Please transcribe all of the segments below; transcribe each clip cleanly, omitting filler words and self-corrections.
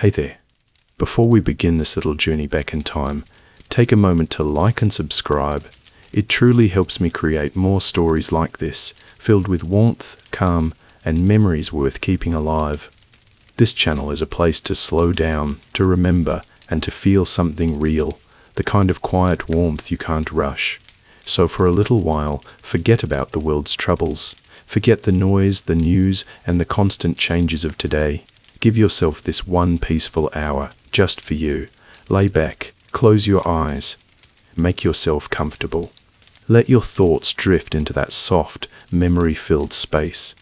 Hey there. Before we begin this little journey back in time, take a moment to like and subscribe. It truly helps me create more stories like this, filled with warmth, calm, and memories worth keeping alive. This channel is a place to slow down, to remember, and to feel something real, the kind of quiet warmth you can't rush. So for a little while, forget about the world's troubles. Forget the noise, the news, and the constant changes of today. Give yourself this one peaceful hour, just for you. Lay back, close your eyes, make yourself comfortable. Let your thoughts drift into that soft, memory-filled space.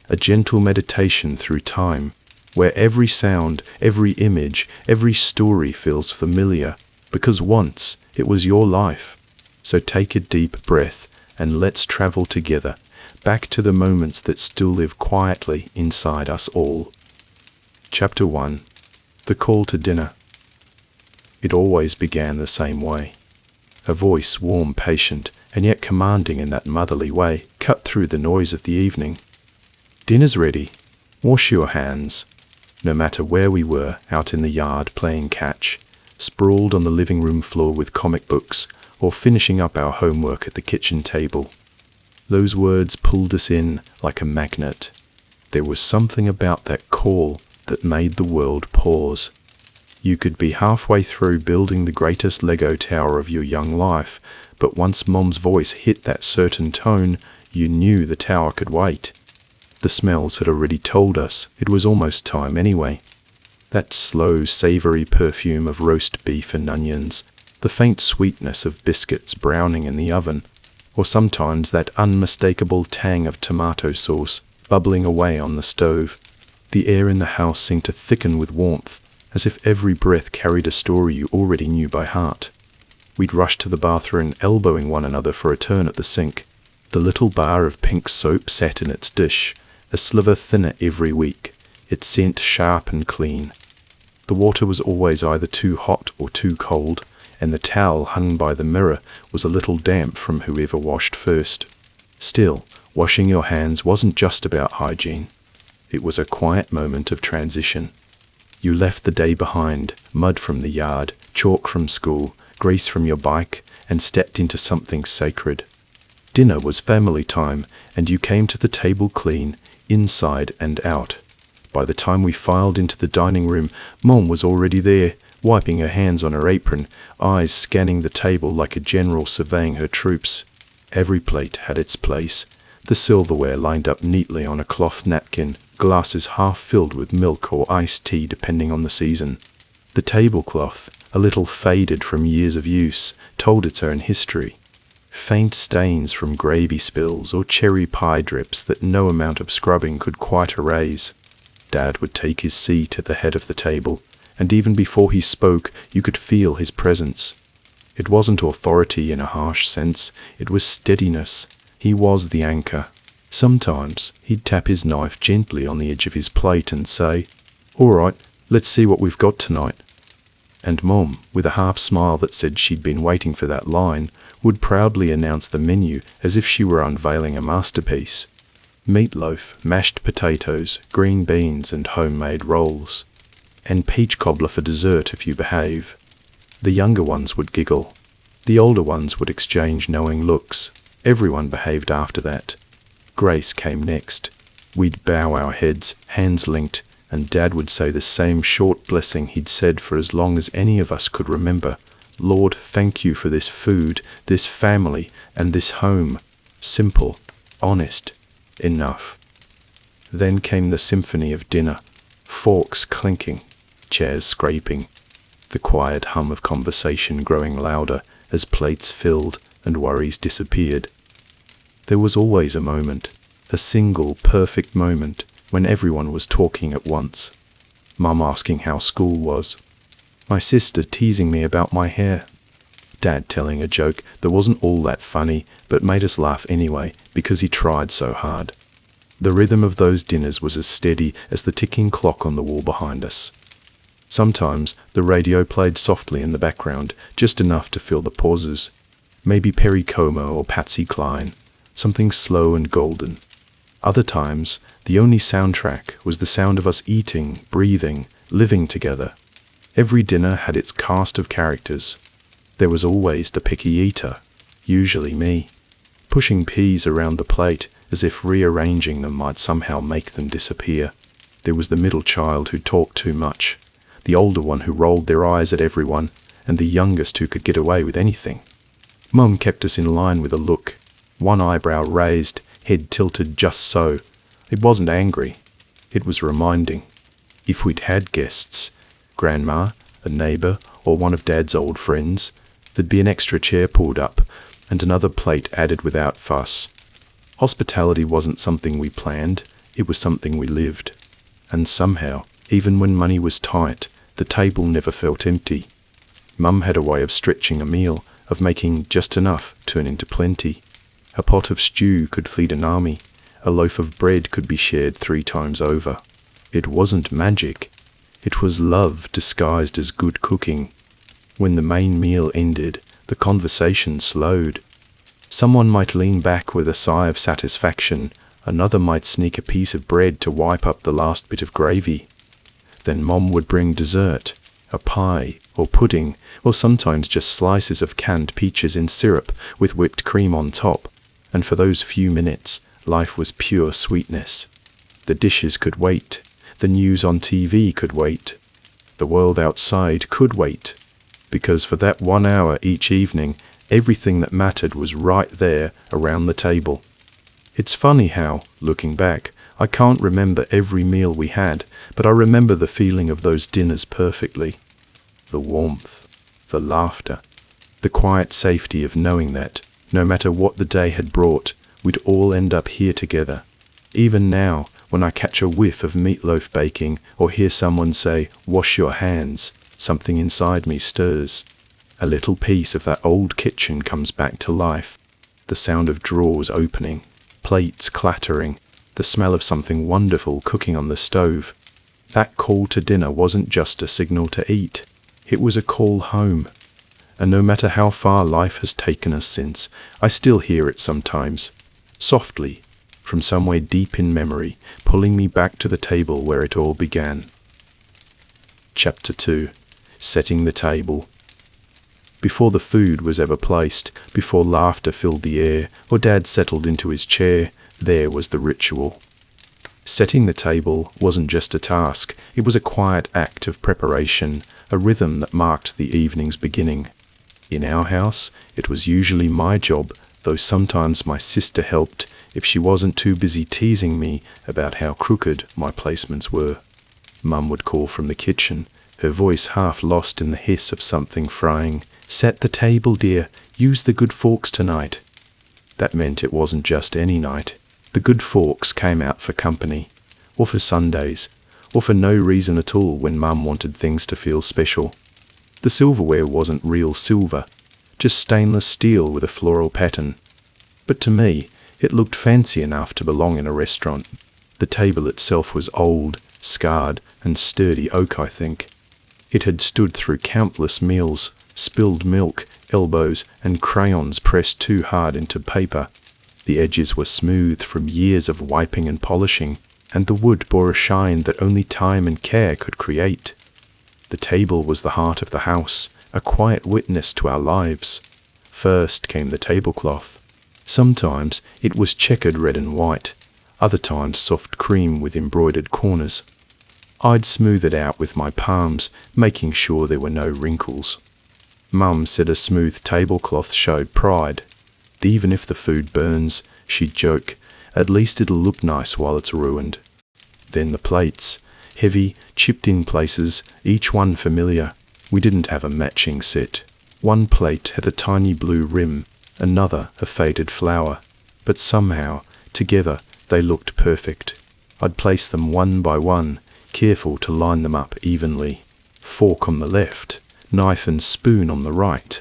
A gentle meditation through time, where every sound, every image, every story feels familiar, because once it was your life. So take a deep breath and let's travel together, back to the moments that still live quietly inside us all. Chapter 1. The Call to Dinner. It always began the same way. A voice, warm, patient, and yet commanding in that motherly way, cut through the noise of the evening. Dinner's ready. Wash your hands. No matter where we were, out in the yard playing catch, sprawled on the living room floor with comic books, or finishing up our homework at the kitchen table. Those words pulled us in like a magnet. There was something about that call that made the world pause. You could be halfway through building the greatest Lego tower of your young life, but once Mom's voice hit that certain tone, you knew the tower could wait. The smells had already told us it was almost time anyway. That slow, savory perfume of roast beef and onions, the faint sweetness of biscuits browning in the oven, or sometimes that unmistakable tang of tomato sauce bubbling away on the stove. The air in the house seemed to thicken with warmth, as if every breath carried a story you already knew by heart. We'd rush to the bathroom, elbowing one another for a turn at the sink. The little bar of pink soap sat in its dish, a sliver thinner every week, its scent sharp and clean. The water was always either too hot or too cold, and the towel hung by the mirror was a little damp from whoever washed first. Still, washing your hands wasn't just about hygiene. It was a quiet moment of transition. You left the day behind, mud from the yard, chalk from school, grease from your bike, and stepped into something sacred. Dinner was family time, and you came to the table clean, inside and out. By the time we filed into the dining room, Mom was already there, wiping her hands on her apron, eyes scanning the table like a general surveying her troops. Every plate had its place, the silverware lined up neatly on a cloth napkin, glasses half filled with milk or iced tea depending on the season. The tablecloth, a little faded from years of use, told its own history. Faint stains from gravy spills or cherry pie drips that no amount of scrubbing could quite erase. Dad would take his seat at the head of the table, and even before he spoke, you could feel his presence. It wasn't authority in a harsh sense, it was steadiness. He was the anchor. Sometimes he'd tap his knife gently on the edge of his plate and say, "All right, let's see what we've got tonight." And Mom, with a half smile that said she'd been waiting for that line, would proudly announce the menu as if she were unveiling a masterpiece. Meatloaf, mashed potatoes, green beans and homemade rolls. And peach cobbler for dessert if you behave. The younger ones would giggle. The older ones would exchange knowing looks. Everyone behaved after that. Grace came next. We'd bow our heads, hands linked, and Dad would say the same short blessing he'd said for as long as any of us could remember. "Lord, thank you for this food, this family, and this home. Simple, honest, enough." Then came the symphony of dinner, forks clinking, chairs scraping, the quiet hum of conversation growing louder as plates filled and worries disappeared. There was always a moment, a single perfect moment, when everyone was talking at once. Mum asking how school was. My sister teasing me about my hair. Dad telling a joke that wasn't all that funny, but made us laugh anyway, because he tried so hard. The rhythm of those dinners was as steady as the ticking clock on the wall behind us. Sometimes the radio played softly in the background, just enough to fill the pauses. Maybe Perry Como or Patsy Cline, something slow and golden. Other times, the only soundtrack was the sound of us eating, breathing, living together. Every dinner had its cast of characters. There was always the picky eater, usually me, pushing peas around the plate as if rearranging them might somehow make them disappear. There was the middle child who talked too much, the older one who rolled their eyes at everyone, and the youngest who could get away with anything. Mum kept us in line with a look, one eyebrow raised, head tilted just so. It wasn't angry. It was reminding. If we'd had guests, Grandma, a neighbour, or one of Dad's old friends, there'd be an extra chair pulled up, and another plate added without fuss. Hospitality wasn't something we planned, it was something we lived. And somehow, even when money was tight, the table never felt empty. Mum had a way of stretching a meal, of making just enough turn into plenty. A pot of stew could feed an army. A loaf of bread could be shared 3 times over. It wasn't magic. It was love disguised as good cooking. When the main meal ended, the conversation slowed. Someone might lean back with a sigh of satisfaction, another might sneak a piece of bread to wipe up the last bit of gravy. Then Mom would bring dessert, a pie or pudding, or sometimes just slices of canned peaches in syrup with whipped cream on top, and for those few minutes, life was pure sweetness. The dishes could wait, the news on TV could wait, the world outside could wait, because for that 1 hour each evening, everything that mattered was right there around the table. It's funny how, looking back, I can't remember every meal we had, but I remember the feeling of those dinners perfectly. The warmth, the laughter, the quiet safety of knowing that, no matter what the day had brought, we'd all end up here together. Even now, when I catch a whiff of meatloaf baking or hear someone say, "Wash your hands," something inside me stirs. A little piece of that old kitchen comes back to life. The sound of drawers opening, plates clattering, the smell of something wonderful cooking on the stove. That call to dinner wasn't just a signal to eat. It was a call home. And no matter how far life has taken us since, I still hear it sometimes, softly, from somewhere deep in memory, pulling me back to the table where it all began. Chapter 2. Setting the Table. Before the food was ever placed, before laughter filled the air, or Dad settled into his chair, there was the ritual. Setting the table wasn't just a task, it was a quiet act of preparation, a rhythm that marked the evening's beginning. In our house, it was usually my job, though sometimes my sister helped if she wasn't too busy teasing me about how crooked my placements were. Mum would call from the kitchen, her voice half lost in the hiss of something frying. "Set the table, dear. Use the good forks tonight." That meant it wasn't just any night. The good forks came out for company, or for Sundays, or for no reason at all when Mum wanted things to feel special. The silverware wasn't real silver, just stainless steel with a floral pattern. But to me, it looked fancy enough to belong in a restaurant. The table itself was old, scarred, and sturdy oak, I think. It had stood through countless meals, spilled milk, elbows, and crayons pressed too hard into paper. The edges were smooth from years of wiping and polishing, and the wood bore a shine that only time and care could create. The table was the heart of the house, a quiet witness to our lives. First came the tablecloth. Sometimes it was checkered red and white, other times soft cream with embroidered corners. I'd smooth it out with my palms, making sure there were no wrinkles. Mum said a smooth tablecloth showed pride. Even if the food burns, she'd joke, at least it'll look nice while it's ruined. Then the plates, heavy, chipped in places, each one familiar. We didn't have a matching set. One plate had a tiny blue rim, another a faded flower, but somehow, together, they looked perfect. I'd place them one by one, careful to line them up evenly. Fork on the left, knife and spoon on the right.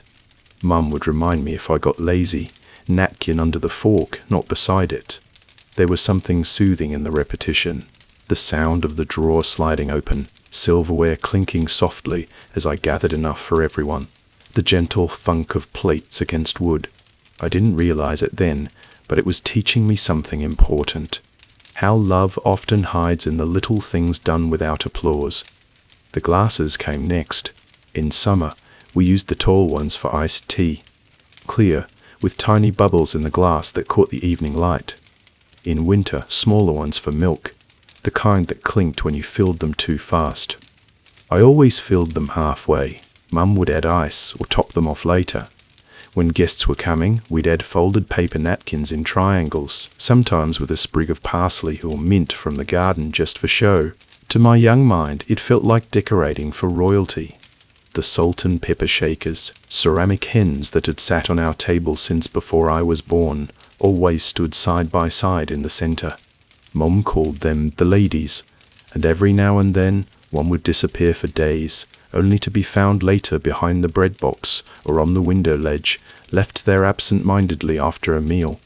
Mum would remind me if I got lazy, napkin under the fork, not beside it. There was something soothing in the repetition. The sound of the drawer sliding open, silverware clinking softly as I gathered enough for everyone. The gentle thunk of plates against wood. I didn't realize it then, but it was teaching me something important. How love often hides in the little things done without applause. The glasses came next. In summer, we used the tall ones for iced tea. Clear, with tiny bubbles in the glass that caught the evening light. In winter, smaller ones for milk, the kind that clinked when you filled them too fast. I always filled them halfway. Mum would add ice or top them off later. When guests were coming, we'd add folded paper napkins in triangles, sometimes with a sprig of parsley or mint from the garden just for show. To my young mind, it felt like decorating for royalty. The salt and pepper shakers, ceramic hens that had sat on our table since before I was born, always stood side by side in the center. Mom called them the ladies, and every now and then one would disappear for days, only to be found later behind the bread box or on the window ledge, left there absent-mindedly after a meal.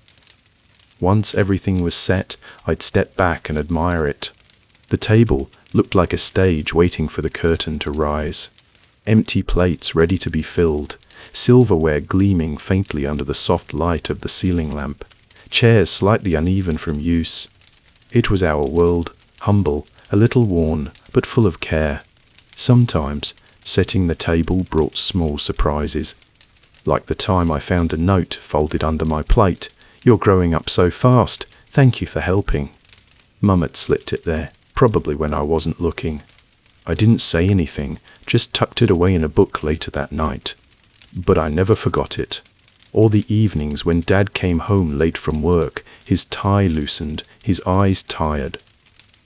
Once everything was set, I'd step back and admire it. The table looked like a stage waiting for the curtain to rise. Empty plates ready to be filled, silverware gleaming faintly under the soft light of the ceiling lamp, chairs slightly uneven from use. It was our world, humble, a little worn, but full of care. Sometimes, setting the table brought small surprises. Like the time I found a note folded under my plate. "You're growing up so fast. Thank you for helping." Mum had slipped it there, probably when I wasn't looking. I didn't say anything, just tucked it away in a book later that night. But I never forgot it. Or the evenings when Dad came home late from work, his tie loosened, his eyes tired.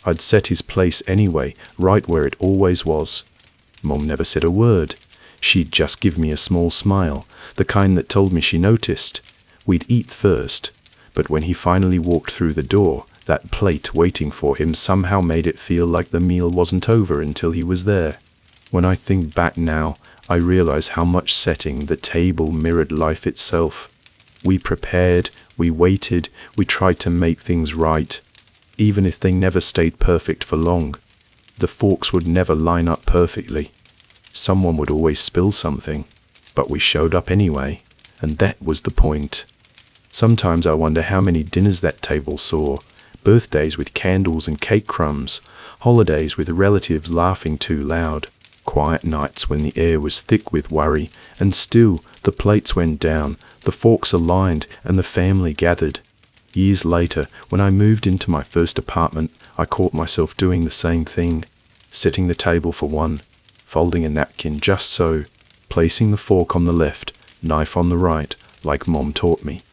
I'd set his place anyway, right where it always was. Mom never said a word. She'd just give me a small smile, the kind that told me she noticed. We'd eat first, but when he finally walked through the door, that plate waiting for him somehow made it feel like the meal wasn't over until he was there. When I think back now, I realize how much setting the table mirrored life itself. We prepared, we waited, we tried to make things right, even if they never stayed perfect for long. The forks would never line up perfectly. Someone would always spill something, but we showed up anyway, and that was the point. Sometimes I wonder how many dinners that table saw. Birthdays with candles and cake crumbs, holidays with relatives laughing too loud, quiet nights when the air was thick with worry, and still the plates went down, the forks aligned, and the family gathered. Years later, when I moved into my first apartment, I caught myself doing the same thing, setting the table for one, folding a napkin just so, placing the fork on the left, knife on the right, like Mom taught me.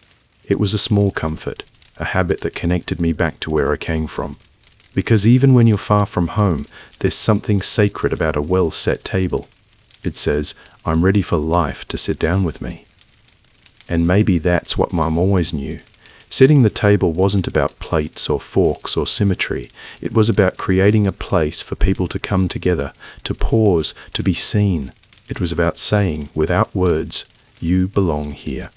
It was a small comfort, a habit that connected me back to where I came from. Because even when you're far from home, there's something sacred about a well-set table. It says, "I'm ready for life to sit down with me." And maybe that's what Mom always knew. Setting the table wasn't about plates or forks or symmetry. It was about creating a place for people to come together, to pause, to be seen. It was about saying, without words, "You belong here."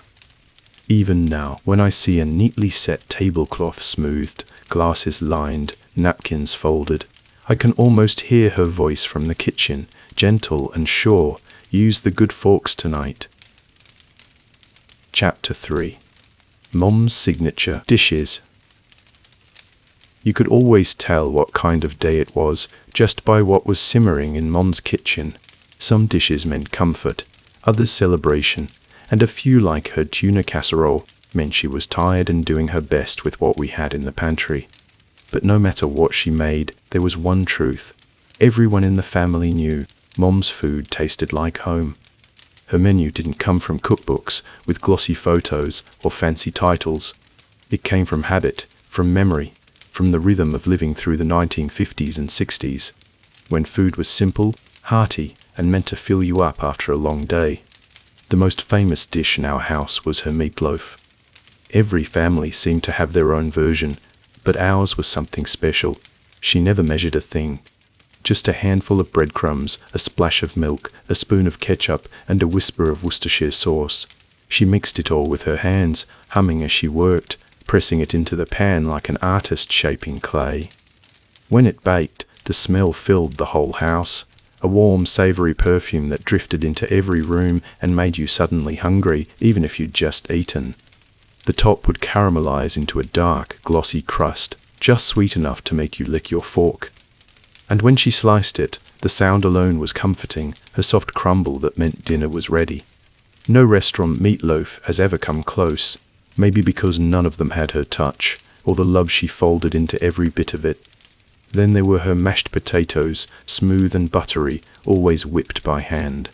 Even now, when I see a neatly set tablecloth smoothed, glasses lined, napkins folded, I can almost hear her voice from the kitchen, gentle and sure, "Use the good forks tonight." Chapter 3. Mom's signature dishes. You could always tell what kind of day it was just by what was simmering in Mom's kitchen. Some dishes meant comfort, others celebration, and a few, like her tuna casserole, meant she was tired and doing her best with what we had in the pantry. But no matter what she made, there was one truth. Everyone in the family knew Mom's food tasted like home. Her menu didn't come from cookbooks with glossy photos or fancy titles. It came from habit, from memory, from the rhythm of living through the 1950s and 60s, when food was simple, hearty, and meant to fill you up after a long day. The most famous dish in our house was her meatloaf. Every family seemed to have their own version, but ours was something special. She never measured a thing. Just a handful of breadcrumbs, a splash of milk, a spoon of ketchup, and a whisper of Worcestershire sauce. She mixed it all with her hands, humming as she worked, pressing it into the pan like an artist shaping clay. When it baked, the smell filled the whole house, a warm, savory perfume that drifted into every room and made you suddenly hungry, even if you'd just eaten. The top would caramelize into a dark, glossy crust, just sweet enough to make you lick your fork. And when she sliced it, The sound alone was comforting, a soft crumble that meant dinner was ready. No restaurant meatloaf has ever come close, maybe because none of them had her touch, or the love she folded into every bit of it. Then there were her mashed potatoes, smooth and buttery, always whipped by hand.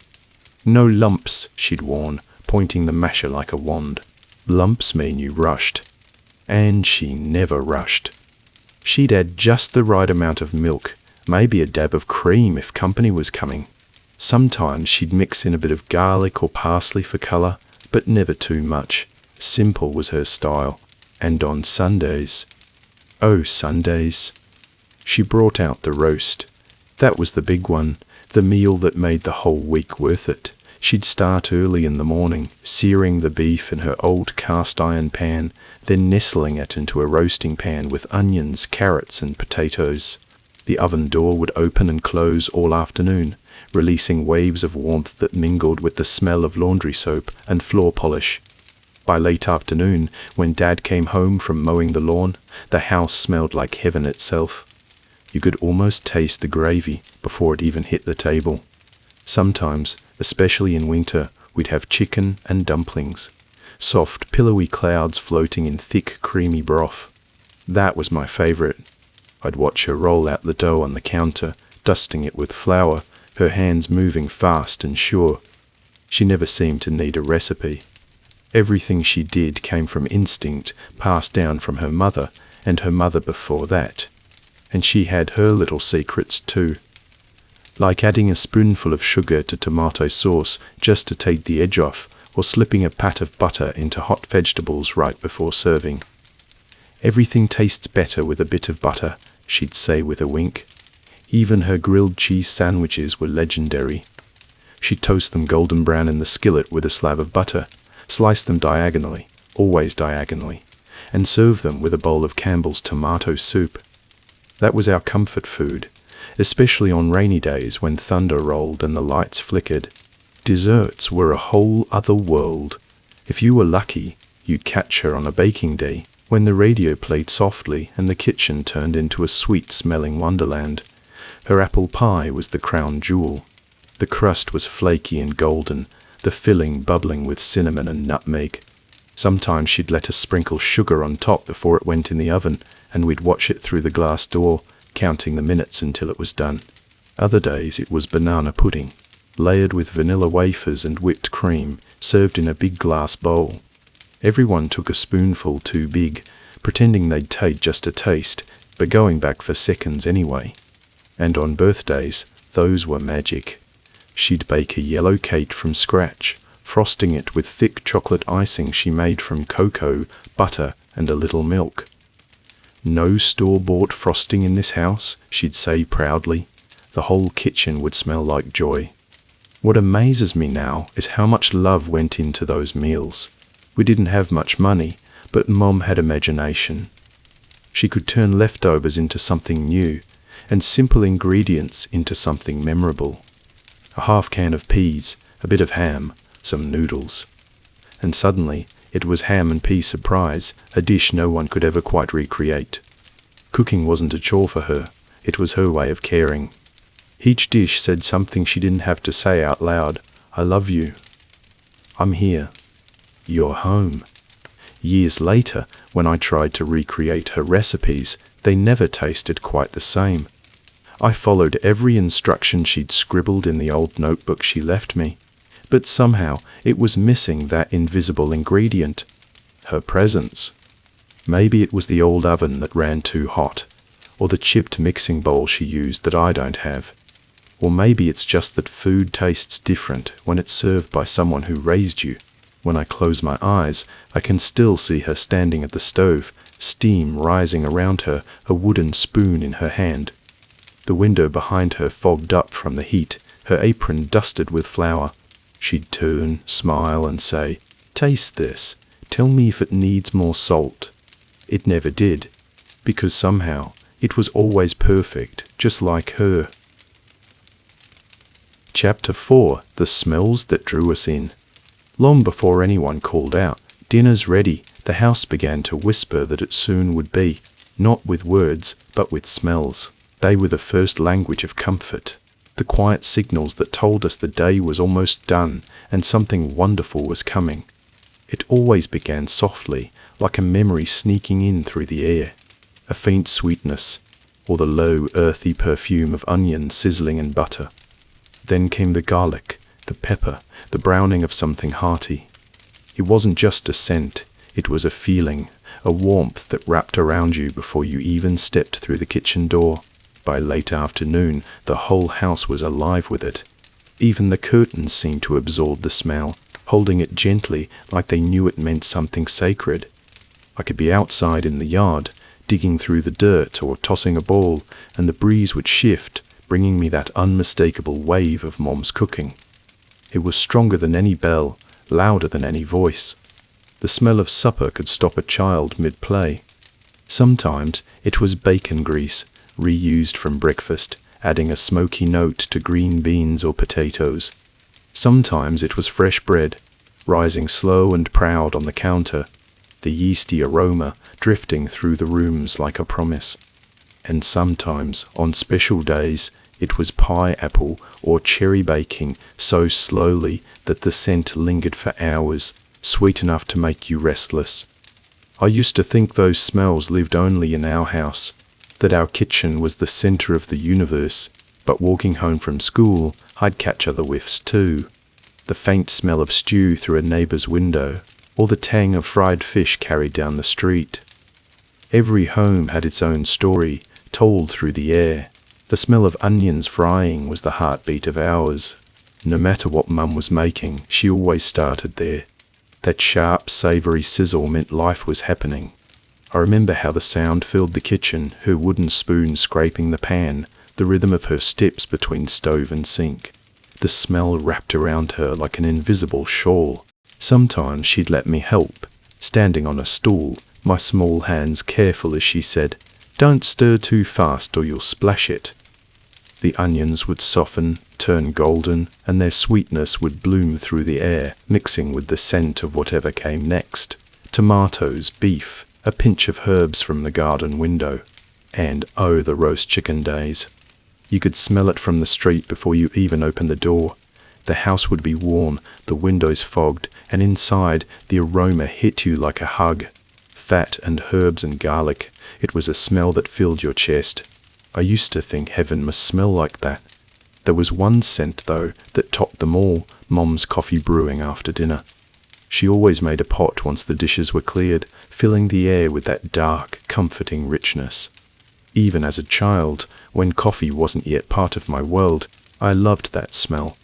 No lumps, she'd warn, pointing the masher like a wand. Lumps mean you rushed. And she never rushed. She'd add just the right amount of milk, maybe a dab of cream if company was coming. Sometimes she'd mix in a bit of garlic or parsley for colour, but never too much. Simple was her style. And on Sundays, oh Sundays, she brought out the roast. That was the big one, the meal that made the whole week worth it. She'd start early in the morning, searing the beef in her old cast-iron pan, then nestling it into a roasting pan with onions, carrots and potatoes. The oven door would open and close all afternoon, releasing waves of warmth that mingled with the smell of laundry soap and floor polish. By late afternoon, when Dad came home from mowing the lawn, the house smelled like heaven itself. You could almost taste the gravy before it even hit the table. Sometimes, especially in winter, we'd have chicken and dumplings. Soft, pillowy clouds floating in thick, creamy broth. That was my favorite. I'd watch her roll out the dough on the counter, dusting it with flour, her hands moving fast and sure. She never seemed to need a recipe. Everything she did came from instinct, passed down from her mother, and her mother before that. And she had her little secrets too. Like adding a spoonful of sugar to tomato sauce just to take the edge off, or slipping a pat of butter into hot vegetables right before serving. Everything tastes better with a bit of butter, she'd say with a wink. Even her grilled cheese sandwiches were legendary. She'd toast them golden brown in the skillet with a slab of butter, slice them diagonally, always diagonally, and serve them with a bowl of Campbell's tomato soup. That was our comfort food, especially on rainy days when thunder rolled and the lights flickered. Desserts were a whole other world. If you were lucky, you'd catch her on a baking day, when the radio played softly and the kitchen turned into a sweet-smelling wonderland. Her apple pie was the crown jewel. The crust was flaky and golden, the filling bubbling with cinnamon and nutmeg. Sometimes she'd let us sprinkle sugar on top before it went in the oven, and we'd watch it through the glass door, counting the minutes until it was done. Other days it was banana pudding, layered with vanilla wafers and whipped cream, served in a big glass bowl. Everyone took a spoonful too big, pretending they'd take just a taste, but going back for seconds anyway. And on birthdays, those were magic. She'd bake a yellow cake from scratch, frosting it with thick chocolate icing she made from cocoa, butter, and a little milk. "No store-bought frosting in this house," she'd say proudly. The whole kitchen would smell like joy. What amazes me now is how much love went into those meals. We didn't have much money, but Mom had imagination. She could turn leftovers into something new, and simple ingredients into something memorable. A half can of peas, a bit of ham, some noodles. And suddenly, it was ham and pea surprise, a dish no one could ever quite recreate. Cooking wasn't a chore for her, it was her way of caring. Each dish said something she didn't have to say out loud. "I love you. I'm here. You're home." Years later, when I tried to recreate her recipes, they never tasted quite the same. I followed every instruction she'd scribbled in the old notebook she left me, but somehow it was missing that invisible ingredient, her presence. Maybe it was the old oven that ran too hot, or the chipped mixing bowl she used that I don't have. Or maybe it's just that food tastes different when it's served by someone who raised you. When I close my eyes, I can still see her standing at the stove, steam rising around her, a wooden spoon in her hand. The window behind her fogged up from the heat, her apron dusted with flour. She'd turn, smile, and say, "Taste this. Tell me if it needs more salt." It never did, because somehow it was always perfect, just like her. Chapter 4: The Smells That Drew Us In. Long before anyone called out, "Dinner's ready," the house began to whisper that it soon would be, not with words, but with smells. They were the first language of comfort. the quiet signals that told us the day was almost done and something wonderful was coming. It always began softly, like a memory sneaking in through the air, a faint sweetness, or the low, earthy perfume of onions sizzling in butter. Then came the garlic, the pepper, the browning of something hearty. It wasn't just a scent, it was a feeling, a warmth that wrapped around you before you even stepped through the kitchen door. By late afternoon, the whole house was alive with it. Even the curtains seemed to absorb the smell, holding it gently like they knew it meant something sacred. I could be outside in the yard, digging through the dirt or tossing a ball, and the breeze would shift, bringing me that unmistakable wave of Mom's cooking. It was stronger than any bell, louder than any voice. The smell of supper could stop a child mid-play. Sometimes it was bacon grease, reused from breakfast, adding a smoky note to green beans or potatoes. Sometimes it was fresh bread, rising slow and proud on the counter, the yeasty aroma drifting through the rooms like a promise. And sometimes, on special days, it was pineapple or cherry baking so slowly that the scent lingered for hours, sweet enough to make you restless. I used to think those smells lived only in our house, that our kitchen was the center of the universe, but walking home from school, I'd catch other whiffs too. The faint smell of stew through a neighbor's window, or the tang of fried fish carried down the street. Every home had its own story, told through the air. The smell of onions frying was the heartbeat of ours. No matter what Mum was making, she always started there. That sharp, savory sizzle meant life was happening. I remember how the sound filled the kitchen, her wooden spoon scraping the pan, the rhythm of her steps between stove and sink. The smell wrapped around her like an invisible shawl. Sometimes she'd let me help, standing on a stool, my small hands careful as she said, "Don't stir too fast or you'll splash it." The onions would soften, turn golden, and their sweetness would bloom through the air, mixing with the scent of whatever came next. Tomatoes, beef, a pinch of herbs from the garden window. And oh, the roast chicken days. You could smell it from the street before you even opened the door. The house would be warm, the windows fogged, and inside the aroma hit you like a hug. Fat and herbs and garlic, it was a smell that filled your chest. I used to think heaven must smell like that. There was one scent, though, that topped them all, Mom's coffee brewing after dinner. She always made a pot once the dishes were cleared, filling the air with that dark, comforting richness. Even as a child, when coffee wasn't yet part of my world, I loved that smell.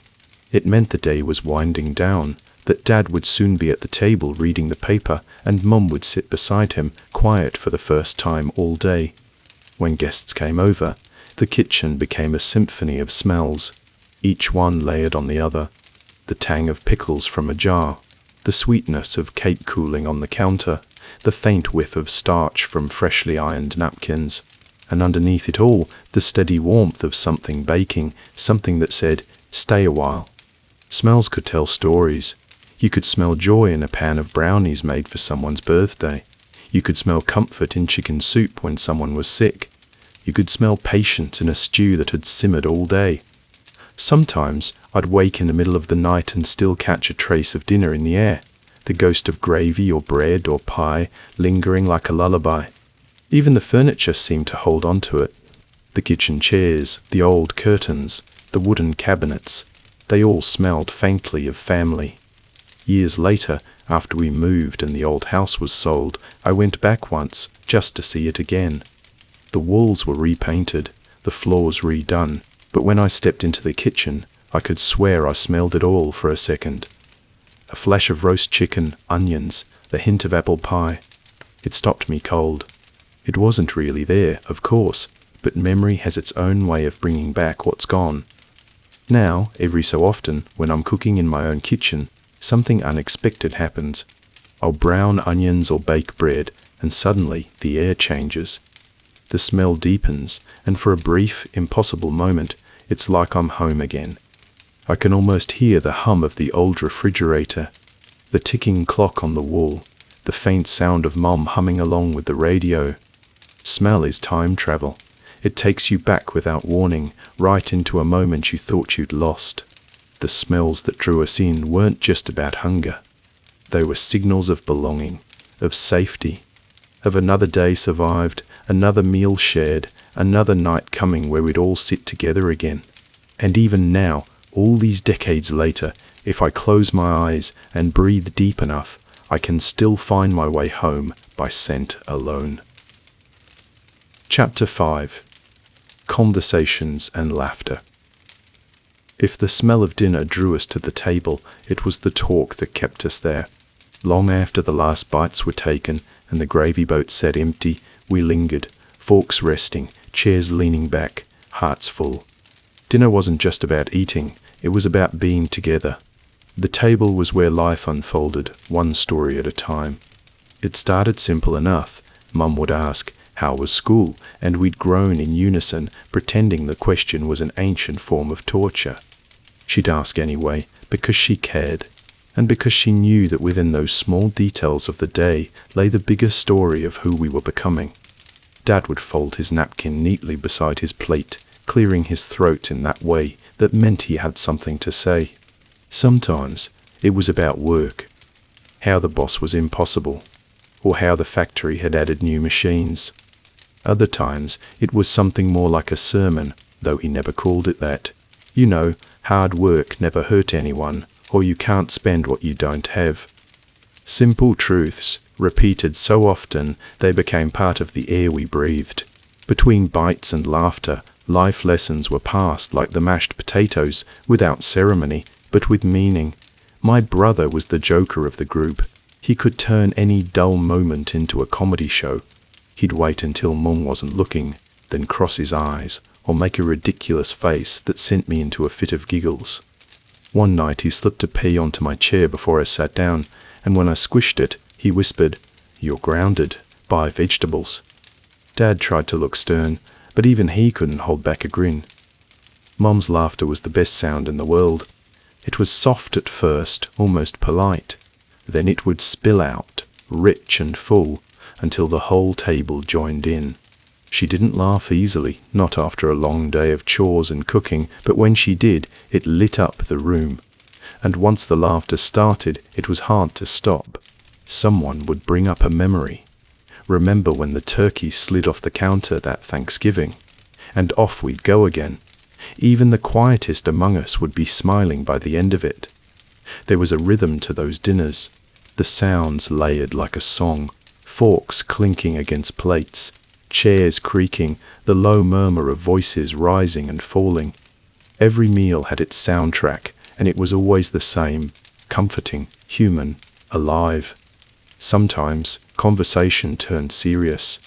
It meant the day was winding down, that Dad would soon be at the table reading the paper, and Mum would sit beside him, quiet for the first time all day. When guests came over, the kitchen became a symphony of smells, each one layered on the other. The tang of pickles from a jar, the sweetness of cake cooling on the counter, the faint whiff of starch from freshly ironed napkins, and underneath it all, the steady warmth of something baking, something that said, "Stay a while." Smells could tell stories. You could smell joy in a pan of brownies made for someone's birthday. You could smell comfort in chicken soup when someone was sick. You could smell patience in a stew that had simmered all day. Sometimes I'd wake in the middle of the night and still catch a trace of dinner in the air, the ghost of gravy or bread or pie lingering like a lullaby. Even the furniture seemed to hold on to it. The kitchen chairs, the old curtains, the wooden cabinets, they all smelled faintly of family. Years later, after we moved and the old house was sold, I went back once, just to see it again. The walls were repainted, the floors redone, but when I stepped into the kitchen, I could swear I smelled it all for a second. A flash of roast chicken, onions, the hint of apple pie. It stopped me cold. It wasn't really there, of course, but memory has its own way of bringing back what's gone. Now, every so often, when I'm cooking in my own kitchen, something unexpected happens. I'll brown onions or bake bread, and suddenly the air changes. The smell deepens, and for a brief, impossible moment, it's like I'm home again. I can almost hear the hum of the old refrigerator, the ticking clock on the wall, the faint sound of Mom humming along with the radio. Smell is time travel. It takes you back without warning, right into a moment you thought you'd lost. The smells that drew us in weren't just about hunger. They were signals of belonging, of safety, of another day survived, another meal shared, another night coming where we'd all sit together again. And even now, all these decades later, if I close my eyes and breathe deep enough, I can still find my way home by scent alone. Chapter 5. Conversations and Laughter. If the smell of dinner drew us to the table, it was the talk that kept us there. Long after the last bites were taken and the gravy boat sat empty, we lingered, forks resting, chairs leaning back, hearts full. Dinner wasn't just about eating, it was about being together. The table was where life unfolded, one story at a time. It started simple enough. Mum would ask, "How was school?" and we'd groan in unison, pretending the question was an ancient form of torture. She'd ask anyway, because she cared, and because she knew that within those small details of the day lay the bigger story of who we were becoming. Dad would fold his napkin neatly beside his plate, clearing his throat in that way that meant he had something to say. Sometimes it was about work, how the boss was impossible, or how the factory had added new machines. Other times it was something more like a sermon, though he never called it that. You know, hard work never hurt anyone, or you can't spend what you don't have. Simple truths, repeated so often they became part of the air we breathed. Between bites and laughter, life lessons were passed like the mashed potatoes, without ceremony, but with meaning. My brother was the joker of the group. He could turn any dull moment into a comedy show. He'd wait until Mum wasn't looking, then cross his eyes, or make a ridiculous face that sent me into a fit of giggles. One night he slipped a pea onto my chair before I sat down, and when I squished it, he whispered, "You're grounded. Buy vegetables." Dad tried to look stern, but even he couldn't hold back a grin. Mum's laughter was the best sound in the world. It was soft at first, almost polite. Then it would spill out, rich and full, until the whole table joined in. She didn't laugh easily, not after a long day of chores and cooking, but when she did, it lit up the room. And once the laughter started, it was hard to stop. Someone would bring up a memory. Remember when the turkey slid off the counter that Thanksgiving? And off we'd go again. Even the quietest among us would be smiling by the end of it. There was a rhythm to those dinners. The sounds layered like a song, forks clinking against plates, chairs creaking, the low murmur of voices rising and falling. Every meal had its soundtrack, and it was always the same, comforting, human, alive. Sometimes conversation turned serious.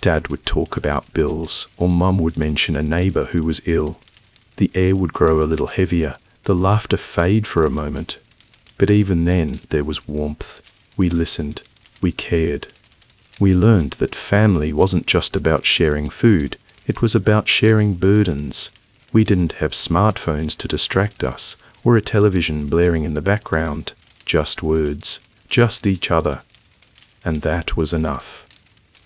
Dad would talk about bills, or Mum would mention a neighbor who was ill. The air would grow a little heavier, the laughter fade for a moment. But even then there was warmth. We listened. We cared. We learned that family wasn't just about sharing food, it was about sharing burdens. We didn't have smartphones to distract us, or a television blaring in the background. Just words, just each other. And that was enough.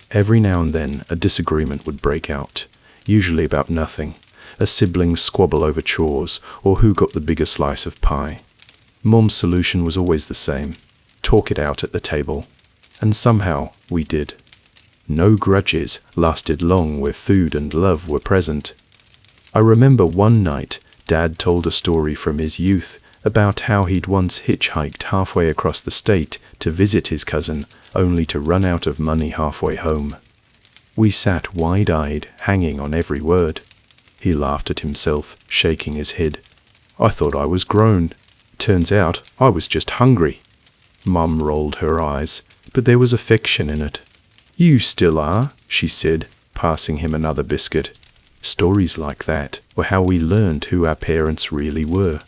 Every now and then a disagreement would break out, usually about nothing. A sibling squabble over chores, or who got the bigger slice of pie. Mum's solution was always the same: talk it out at the table. And somehow we did. No grudges lasted long where food and love were present. I remember one night Dad told a story from his youth about how he'd once hitchhiked halfway across the state to visit his cousin, only to run out of money halfway home. We sat wide-eyed, hanging on every word. He laughed at himself, shaking his head. I thought I was grown. Turns out I was just hungry. Mum rolled her eyes, but there was affection in it. You still are, she said, passing him another biscuit. Stories like that were how we learned who our parents really were.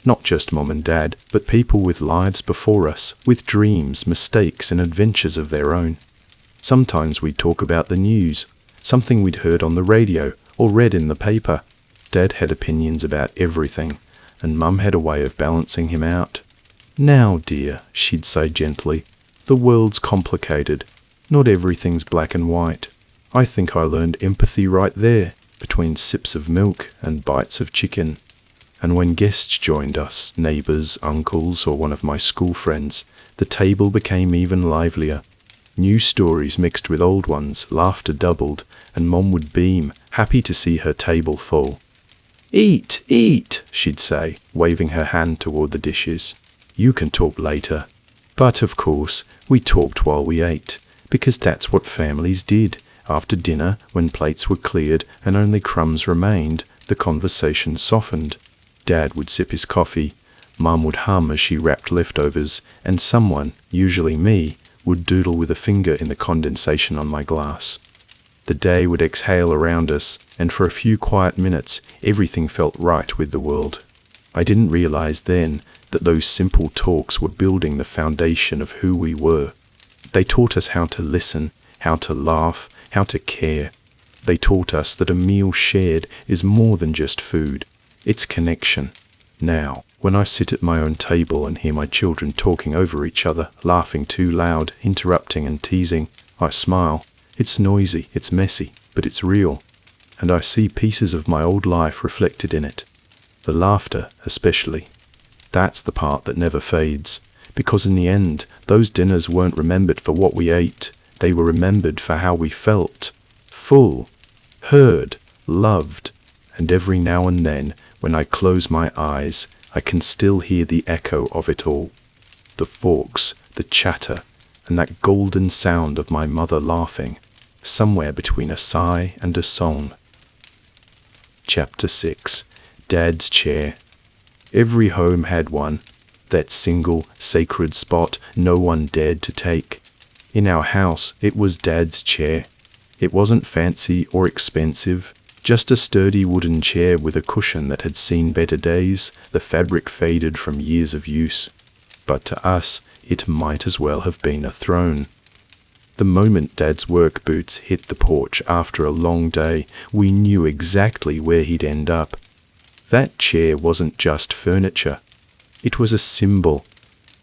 Not just Mum and Dad, but people with lives before us, with dreams, mistakes, and adventures of their own. Sometimes we'd talk about the news, something we'd heard on the radio or read in the paper. Dad had opinions about everything, and Mum had a way of balancing him out. Now, dear, she'd say gently, the world's complicated. Not everything's black and white. I think I learned empathy right there, between sips of milk and bites of chicken. And when guests joined us, neighbors, uncles, or one of my school friends, the table became even livelier. New stories mixed with old ones, laughter doubled, and Mom would beam, happy to see her table full. "Eat, eat," she'd say, waving her hand toward the dishes. "You can talk later." But of course, we talked while we ate, because that's what families did. After dinner, when plates were cleared and only crumbs remained, the conversation softened. Dad would sip his coffee, Mum would hum as she wrapped leftovers, and someone, usually me, would doodle with a finger in the condensation on my glass. The day would exhale around us, and for a few quiet minutes, everything felt right with the world. I didn't realize then that those simple talks were building the foundation of who we were. They taught us how to listen, how to laugh, how to care. They taught us that a meal shared is more than just food. It's connection. Now, when I sit at my own table and hear my children talking over each other, laughing too loud, interrupting and teasing, I smile. It's noisy, it's messy, but it's real. And I see pieces of my old life reflected in it. The laughter, especially. That's the part that never fades. Because in the end, those dinners weren't remembered for what we ate. They were remembered for how we felt. Full, heard, loved. And every now and then, when I close my eyes, I can still hear the echo of it all. The forks, the chatter, and that golden sound of my mother laughing, somewhere between a sigh and a song. Chapter 6. Dad's Chair. Every home had one, that single, sacred spot no one dared to take. In our house, it was Dad's chair. It wasn't fancy or expensive, just a sturdy wooden chair with a cushion that had seen better days, the fabric faded from years of use. But to us, it might as well have been a throne. The moment Dad's work boots hit the porch after a long day, we knew exactly where he'd end up. That chair wasn't just furniture. It was a symbol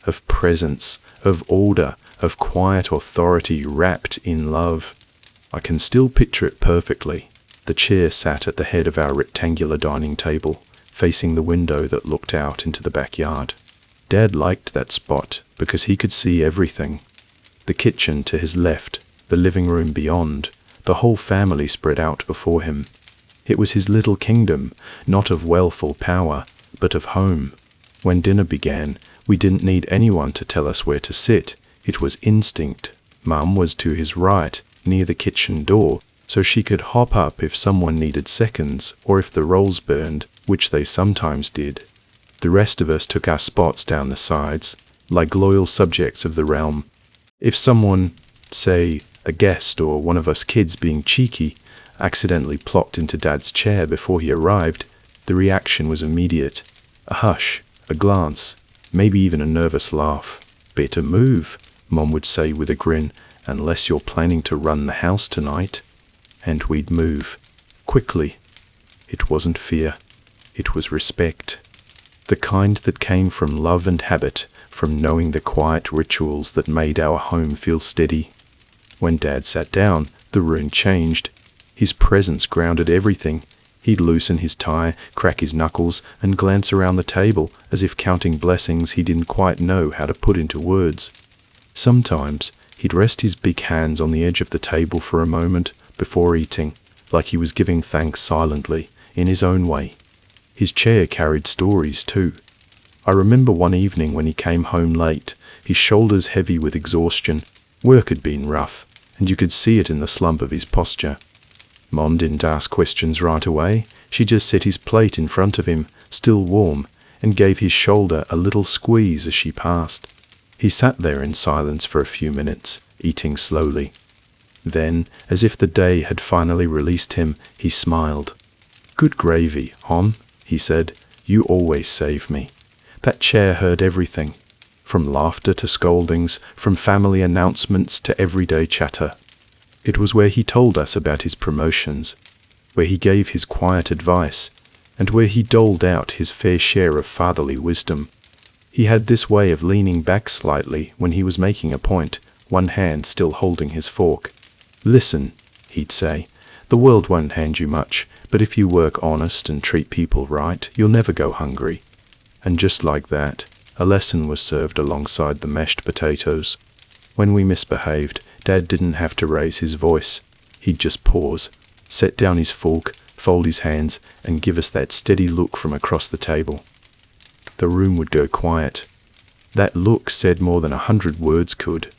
of presence, of order, of quiet authority wrapped in love. I can still picture it perfectly. The chair sat at the head of our rectangular dining table, facing the window that looked out into the backyard. Dad liked that spot because he could see everything. The kitchen to his left, the living room beyond, the whole family spread out before him. It was his little kingdom, not of wealth or power, but of home. When dinner began, we didn't need anyone to tell us where to sit. It was instinct. Mum was to his right, near the kitchen door, so she could hop up if someone needed seconds, or if the rolls burned, which they sometimes did. The rest of us took our spots down the sides, like loyal subjects of the realm. If someone, say, a guest or one of us kids being cheeky, accidentally plopped into Dad's chair before he arrived, the reaction was immediate. A hush, a glance, maybe even a nervous laugh. "Better move," Mom would say with a grin, "unless you're planning to run the house tonight." And we'd move. Quickly. It wasn't fear. It was respect. The kind that came from love and habit, from knowing the quiet rituals that made our home feel steady. When Dad sat down, the room changed. His presence grounded everything. He'd loosen his tie, crack his knuckles, and glance around the table as if counting blessings he didn't quite know how to put into words. Sometimes, he'd rest his big hands on the edge of the table for a moment before eating, like he was giving thanks silently, in his own way. His chair carried stories, too. I remember one evening when he came home late, his shoulders heavy with exhaustion. Work had been rough, and you could see it in the slump of his posture. Mom didn't ask questions right away. She just set his plate in front of him, still warm, and gave his shoulder a little squeeze as she passed. He sat there in silence for a few minutes, eating slowly. Then, as if the day had finally released him, he smiled. "Good gravy, Hon," he said. "You always save me." That chair heard everything, from laughter to scoldings, from family announcements to everyday chatter. It was where he told us about his promotions, where he gave his quiet advice, and where he doled out his fair share of fatherly wisdom. He had this way of leaning back slightly when he was making a point, one hand still holding his fork. "Listen," he'd say. "The world won't hand you much, but if you work honest and treat people right, you'll never go hungry." And just like that, a lesson was served alongside the mashed potatoes. When we misbehaved, Dad didn't have to raise his voice. He'd just pause, set down his fork, fold his hands, and give us that steady look from across the table. The room would go quiet. That look said more than 100 words could.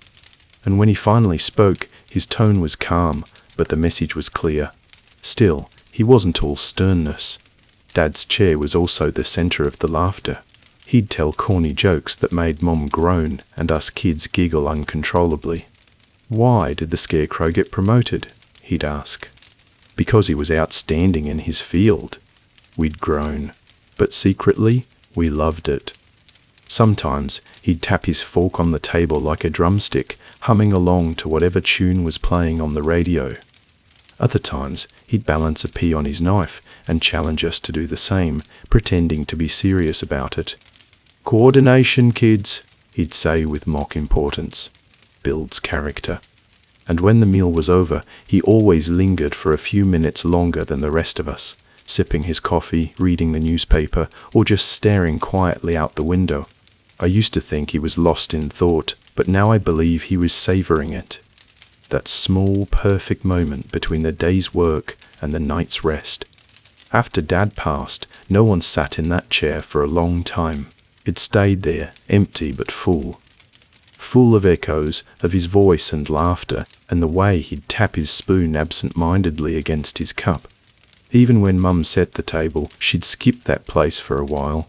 And when he finally spoke, his tone was calm, but the message was clear. Still, he wasn't all sternness. Dad's chair was also the center of the laughter. He'd tell corny jokes that made Mom groan and us kids giggle uncontrollably. "Why did the Scarecrow get promoted?" he'd ask. "Because he was outstanding in his field." We'd groan, but secretly, we loved it. Sometimes he'd tap his fork on the table like a drumstick, humming along to whatever tune was playing on the radio. Other times, he'd balance a pea on his knife and challenge us to do the same, pretending to be serious about it. "Coordination, kids," he'd say with mock importance. Builds character. And when the meal was over, he always lingered for a few minutes longer than the rest of us, sipping his coffee, reading the newspaper, or just staring quietly out the window. I used to think he was lost in thought, but now I believe he was savoring it. That small, perfect moment between the day's work and the night's rest. After Dad passed, no one sat in that chair for a long time. It stayed there, empty but full. Full of echoes of his voice and laughter, and the way he'd tap his spoon absent-mindedly against his cup. Even when Mum set the table, she'd skip that place for a while.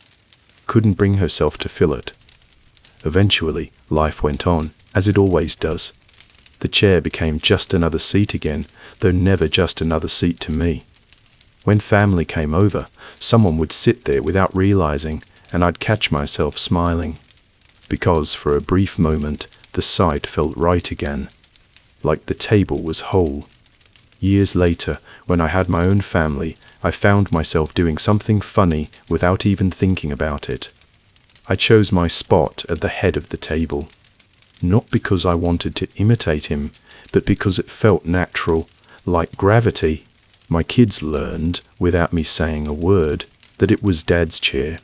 Couldn't bring herself to fill it. Eventually, life went on, as it always does. The chair became just another seat again, though never just another seat to me. When family came over, someone would sit there without realizing, and I'd catch myself smiling. Because for a brief moment, the sight felt right again. Like the table was whole. Years later, when I had my own family, I found myself doing something funny without even thinking about it. I chose my spot at the head of the table. Not because I wanted to imitate him, but because it felt natural, like gravity. My kids learned, without me saying a word, that it was Dad's chair.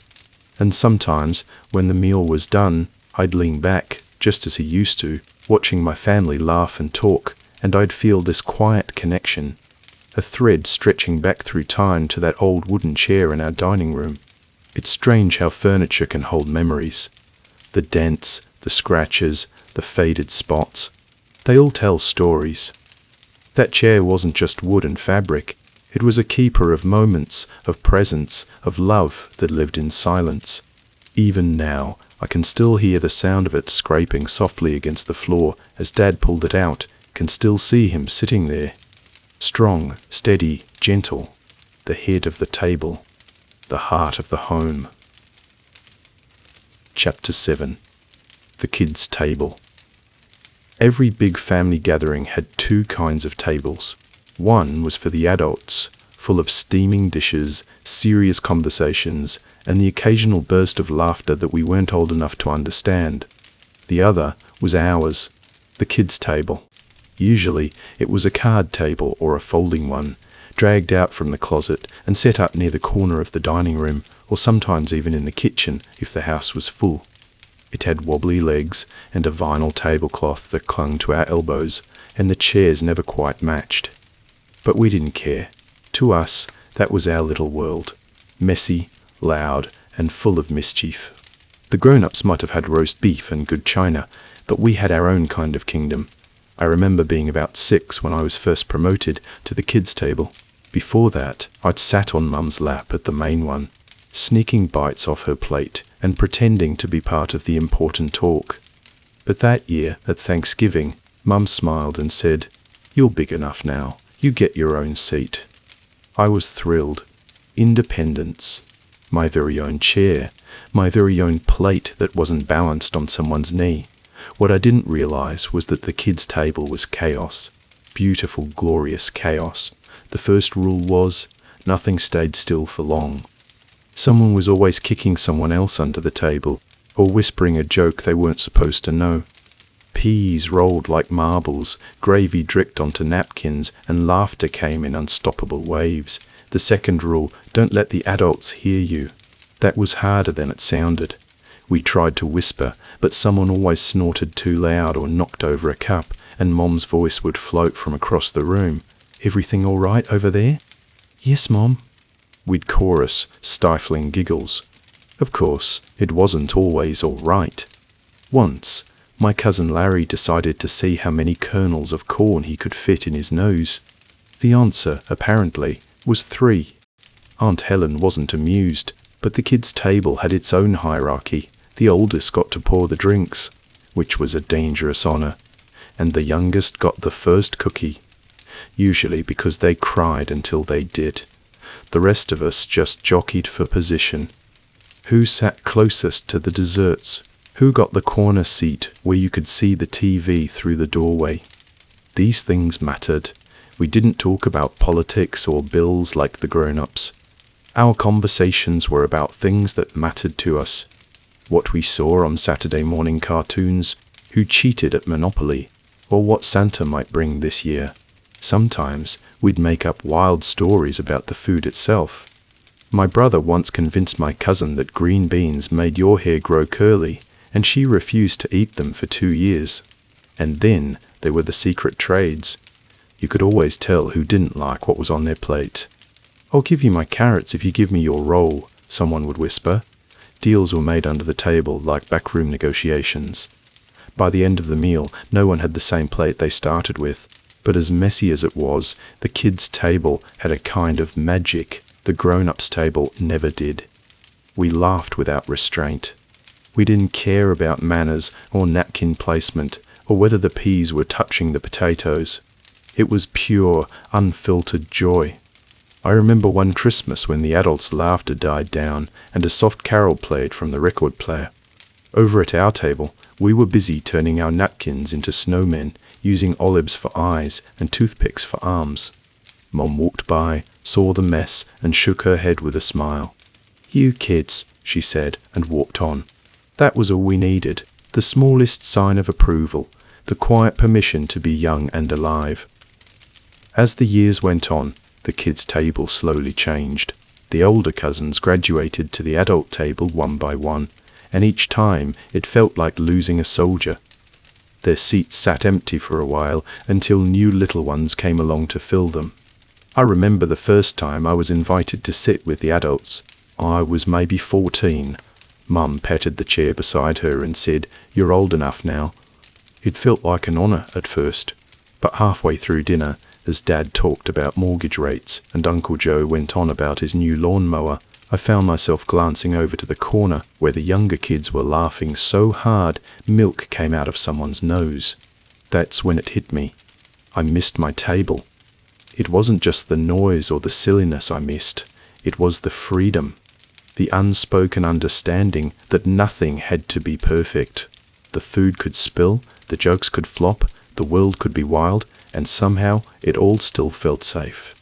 And sometimes, when the meal was done, I'd lean back, just as he used to, watching my family laugh and talk, and I'd feel this quiet connection, a thread stretching back through time to that old wooden chair in our dining room. It's strange how furniture can hold memories. The dents, the scratches, the faded spots, they all tell stories. That chair wasn't just wood and fabric. It was a keeper of moments, of presence, of love that lived in silence. Even now, I can still hear the sound of it scraping softly against the floor as Dad pulled it out, can still see him sitting there. Strong, steady, gentle. The head of the table. The heart of the home. Chapter 7. The Kids' Table. Every big family gathering had two kinds of tables. One was for the adults, full of steaming dishes, serious conversations, and the occasional burst of laughter that we weren't old enough to understand. The other was ours, the kids' table. Usually, it was a card table or a folding one, dragged out from the closet and set up near the corner of the dining room, or sometimes even in the kitchen if the house was full. It had wobbly legs and a vinyl tablecloth that clung to our elbows, and the chairs never quite matched. But we didn't care. To us, that was our little world. Messy, loud, and full of mischief. The grown-ups might have had roast beef and good china, but we had our own kind of kingdom. I remember being about 6 when I was first promoted to the kids' table. Before that, I'd sat on Mum's lap at the main one, sneaking bites off her plate and pretending to be part of the important talk. But that year, at Thanksgiving, Mum smiled and said, "You're big enough now. You get your own seat." I was thrilled. Independence. My very own chair. My very own plate that wasn't balanced on someone's knee. What I didn't realize was that the kids' table was chaos. Beautiful, glorious chaos. The first rule was, nothing stayed still for long. Someone was always kicking someone else under the table, or whispering a joke they weren't supposed to know. Peas rolled like marbles, gravy dripped onto napkins, and laughter came in unstoppable waves. The second rule, don't let the adults hear you. That was harder than it sounded. We tried to whisper, but someone always snorted too loud or knocked over a cup, and Mom's voice would float from across the room. "Everything all right over there?" "Yes, Mom." We'd chorus, stifling giggles. Of course, it wasn't always all right. Once, my cousin Larry decided to see how many kernels of corn he could fit in his nose. The answer, apparently, was 3. Aunt Helen wasn't amused, but the kids' table had its own hierarchy. The oldest got to pour the drinks, which was a dangerous honor, and the youngest got the first cookie, usually because they cried until they did. The rest of us just jockeyed for position. Who sat closest to the desserts? Who got the corner seat where you could see the TV through the doorway? These things mattered. We didn't talk about politics or bills like the grown-ups. Our conversations were about things that mattered to us. What we saw on Saturday morning cartoons, who cheated at Monopoly, or what Santa might bring this year. Sometimes we'd make up wild stories about the food itself. My brother once convinced my cousin that green beans made your hair grow curly, and she refused to eat them for 2 years. And then there were the secret trades. You could always tell who didn't like what was on their plate. "I'll give you my carrots if you give me your roll," someone would whisper. Deals were made under the table like backroom negotiations. By the end of the meal, no one had the same plate they started with. But as messy as it was, the kids' table had a kind of magic the grown-ups' table never did. We laughed without restraint. We didn't care about manners or napkin placement or whether the peas were touching the potatoes. It was pure, unfiltered joy. I remember one Christmas when the adults' laughter died down and a soft carol played from the record player. Over at our table, we were busy turning our napkins into snowmen, using olives for eyes and toothpicks for arms. Mom walked by, saw the mess, and shook her head with a smile. "You kids," she said, and walked on. That was all we needed, the smallest sign of approval, the quiet permission to be young and alive. As the years went on, the kids' table slowly changed. The older cousins graduated to the adult table one by one, and each time it felt like losing a soldier. Their seats sat empty for a while until new little ones came along to fill them. I remember the first time I was invited to sit with the adults. I was maybe 14. Mum patted the chair beside her and said, "You're old enough now." It felt like an honor at first, but halfway through dinner, as Dad talked about mortgage rates and Uncle Joe went on about his new lawnmower, I found myself glancing over to the corner where the younger kids were laughing so hard milk came out of someone's nose. That's when it hit me. I missed my table. It wasn't just the noise or the silliness I missed. It was the freedom, the unspoken understanding that nothing had to be perfect. The food could spill, the jokes could flop, the world could be wild, and somehow it all still felt safe.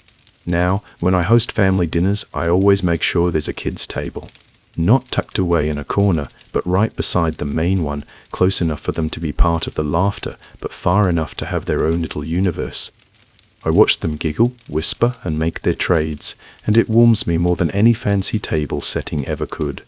Now, when I host family dinners, I always make sure there's a kids' table. Not tucked away in a corner, but right beside the main one, close enough for them to be part of the laughter, but far enough to have their own little universe. I watch them giggle, whisper, and make their trades, and it warms me more than any fancy table setting ever could.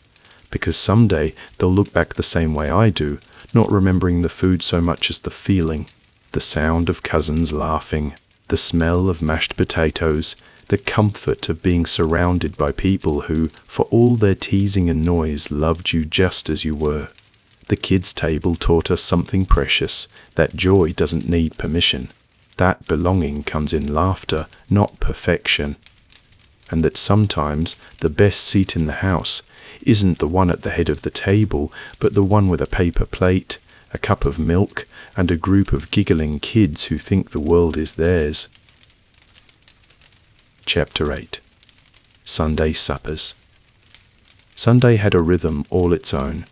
Because someday they'll look back the same way I do, not remembering the food so much as the feeling. The sound of cousins laughing, the smell of mashed potatoes, the comfort of being surrounded by people who, for all their teasing and noise, loved you just as you were. The kids' table taught us something precious, that joy doesn't need permission, that belonging comes in laughter, not perfection, and that sometimes the best seat in the house isn't the one at the head of the table, but the one with a paper plate, a cup of milk, and a group of giggling kids who think the world is theirs. Chapter 8. Sunday Suppers. Sunday had a rhythm all its own.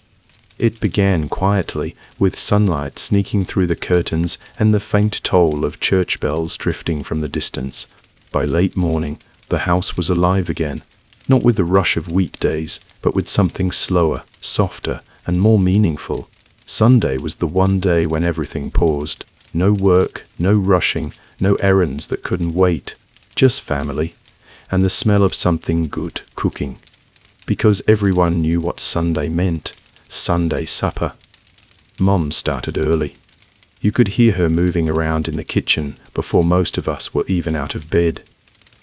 It began quietly, with sunlight sneaking through the curtains and the faint toll of church bells drifting from the distance. By late morning, the house was alive again, not with the rush of weekdays, but with something slower, softer, and more meaningful. Sunday was the one day when everything paused. No work, no rushing, no errands that couldn't wait. Just family, and the smell of something good cooking. Because everyone knew what Sunday meant. Sunday supper. Mom started early. You could hear her moving around in the kitchen before most of us were even out of bed.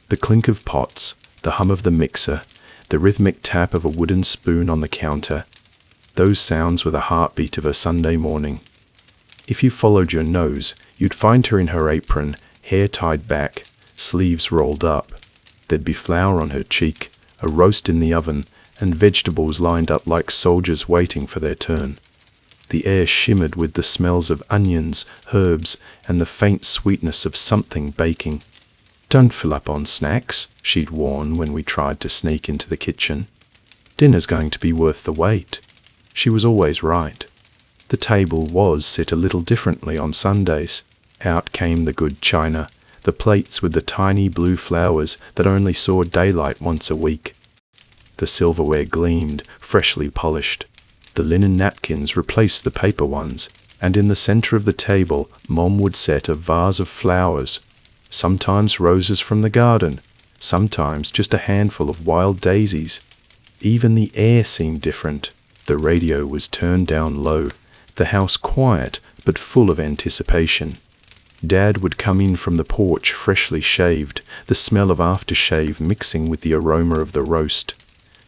The clink of pots, the hum of the mixer, the rhythmic tap of a wooden spoon on the counter. Those sounds were the heartbeat of a Sunday morning. If you followed your nose, you'd find her in her apron, hair tied back, sleeves rolled up. There'd be flour on her cheek, a roast in the oven, and vegetables lined up like soldiers waiting for their turn. The air shimmered with the smells of onions, herbs, and the faint sweetness of something baking. "Don't fill up on snacks," she'd warn when we tried to sneak into the kitchen. "Dinner's going to be worth the wait." She was always right. The table was set a little differently on Sundays. Out came the good china, the plates with the tiny blue flowers that only saw daylight once a week. The silverware gleamed, freshly polished. The linen napkins replaced the paper ones, and in the center of the table, Mom would set a vase of flowers, sometimes roses from the garden, sometimes just a handful of wild daisies. Even the air seemed different. The radio was turned down low, the house quiet but full of anticipation. Dad would come in from the porch freshly shaved, the smell of aftershave mixing with the aroma of the roast.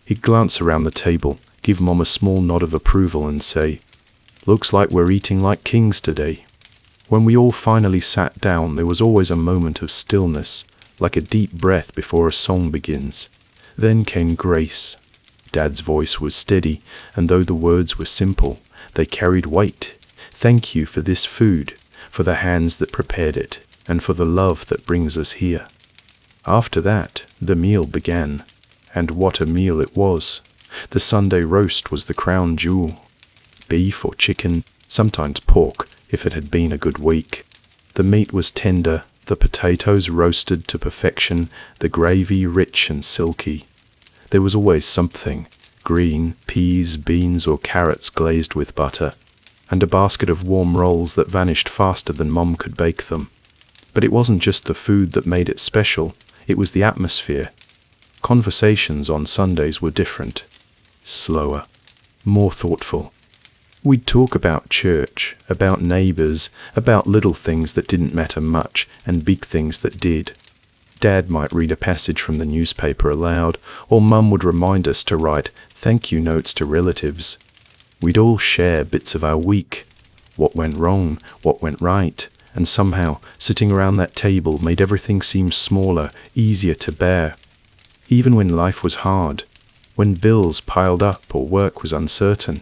He'd glance around the table, give Mom a small nod of approval and say, "Looks like we're eating like kings today." When we all finally sat down, there was always a moment of stillness, like a deep breath before a song begins. Then came grace. Dad's voice was steady, and though the words were simple, they carried weight. Thank you for this food, for the hands that prepared it, and for the love that brings us here. After that, the meal began. And what a meal it was. The Sunday roast was the crown jewel. Beef or chicken, sometimes pork, if it had been a good week. The meat was tender, the potatoes roasted to perfection, the gravy rich and silky. There was always something, green, peas, beans, or carrots glazed with butter, and a basket of warm rolls that vanished faster than Mom could bake them. But it wasn't just the food that made it special, it was the atmosphere. Conversations on Sundays were different, slower, more thoughtful. We'd talk about church, about neighbors, about little things that didn't matter much, and big things that did. Dad might read a passage from the newspaper aloud, or Mum would remind us to write thank you notes to relatives. We'd all share bits of our week, what went wrong, what went right, and somehow sitting around that table made everything seem smaller, easier to bear. Even when life was hard, when bills piled up or work was uncertain,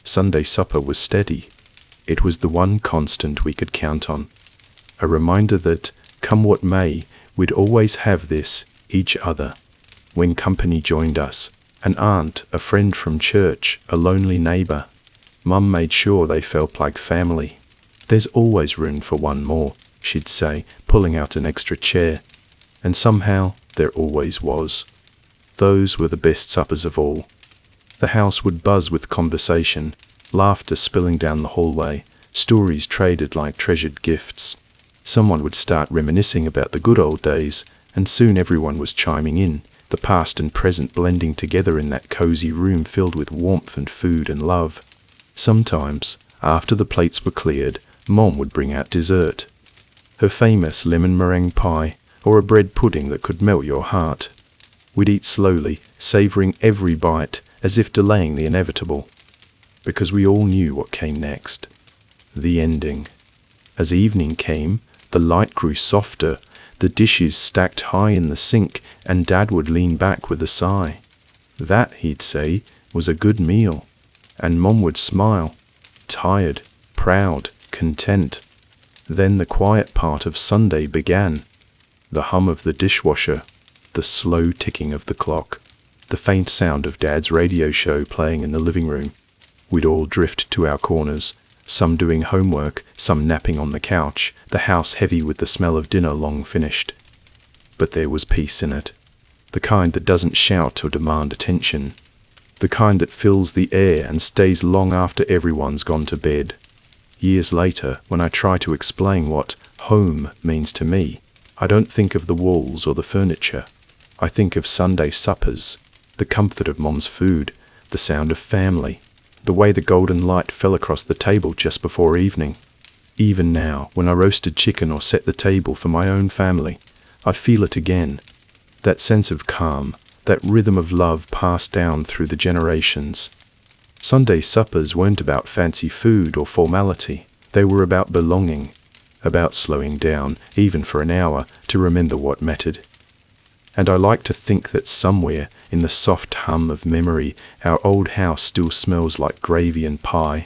Sunday supper was steady. It was the one constant we could count on. A reminder that, come what may, we'd always have this, each other. When company joined us, an aunt, a friend from church, a lonely neighbor, Mum made sure they felt like family. "There's always room for one more," she'd say, pulling out an extra chair. And somehow, there always was. Those were the best suppers of all. The house would buzz with conversation, laughter spilling down the hallway, stories traded like treasured gifts. Someone would start reminiscing about the good old days, and soon everyone was chiming in, the past and present blending together in that cozy room filled with warmth and food and love. Sometimes, after the plates were cleared, Mom would bring out dessert. Her famous lemon meringue pie, or a bread pudding that could melt your heart. We'd eat slowly, savoring every bite, as if delaying the inevitable. Because we all knew what came next. The ending. As evening came, the light grew softer, the dishes stacked high in the sink, and Dad would lean back with a sigh. That, he'd say, was a good meal. And Mom would smile, tired, proud, content. Then the quiet part of Sunday began. The hum of the dishwasher, the slow ticking of the clock, the faint sound of Dad's radio show playing in the living room. We'd all drift to our corners, some doing homework, some napping on the couch, the house heavy with the smell of dinner long finished. But there was peace in it, the kind that doesn't shout or demand attention. the kind that fills the air and stays long after everyone's gone to bed. Years later, when I try to explain what home means to me, I don't think of the walls or the furniture. I think of Sunday suppers, the comfort of Mom's food, the sound of family, the way the golden light fell across the table just before evening. Even now, when I roasted chicken or set the table for my own family, I feel it again. That sense of calm, that rhythm of love passed down through the generations. Sunday suppers weren't about fancy food or formality. They were about belonging, about slowing down, even for an hour, to remember what mattered. And I like to think that somewhere, in the soft hum of memory, our old house still smells like gravy and pie.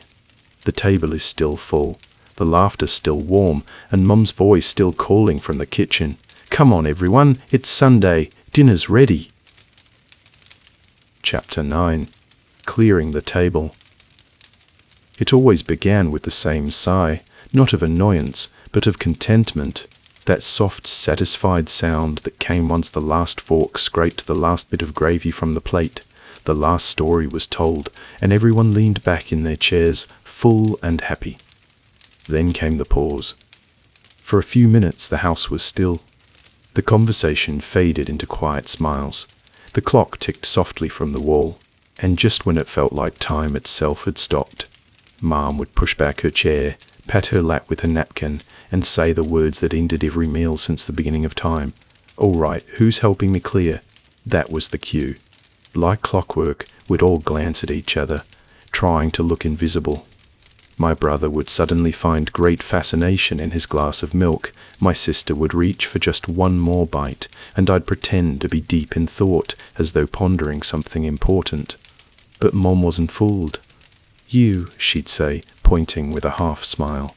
The table is still full, the laughter still warm, and Mum's voice still calling from the kitchen. "Come on, everyone, it's Sunday, dinner's ready." Chapter 9. Clearing the table. It always began with the same sigh, not of annoyance, but of contentment. That soft, satisfied sound that came once the last fork scraped the last bit of gravy from the plate, the last story was told, and everyone leaned back in their chairs, full and happy. Then came the pause. For a few minutes the house was still. The conversation faded into quiet smiles. The clock ticked softly from the wall, and just when it felt like time itself had stopped, Mom would push back her chair, pat her lap with her napkin, and say the words that ended every meal since the beginning of time. "All right, who's helping me clear?" That was the cue. Like clockwork, we'd all glance at each other, trying to look invisible. My brother would suddenly find great fascination in his glass of milk. My sister would reach for just one more bite, and I'd pretend to be deep in thought, as though pondering something important. But Mom wasn't fooled. "You," she'd say, pointing with a half smile.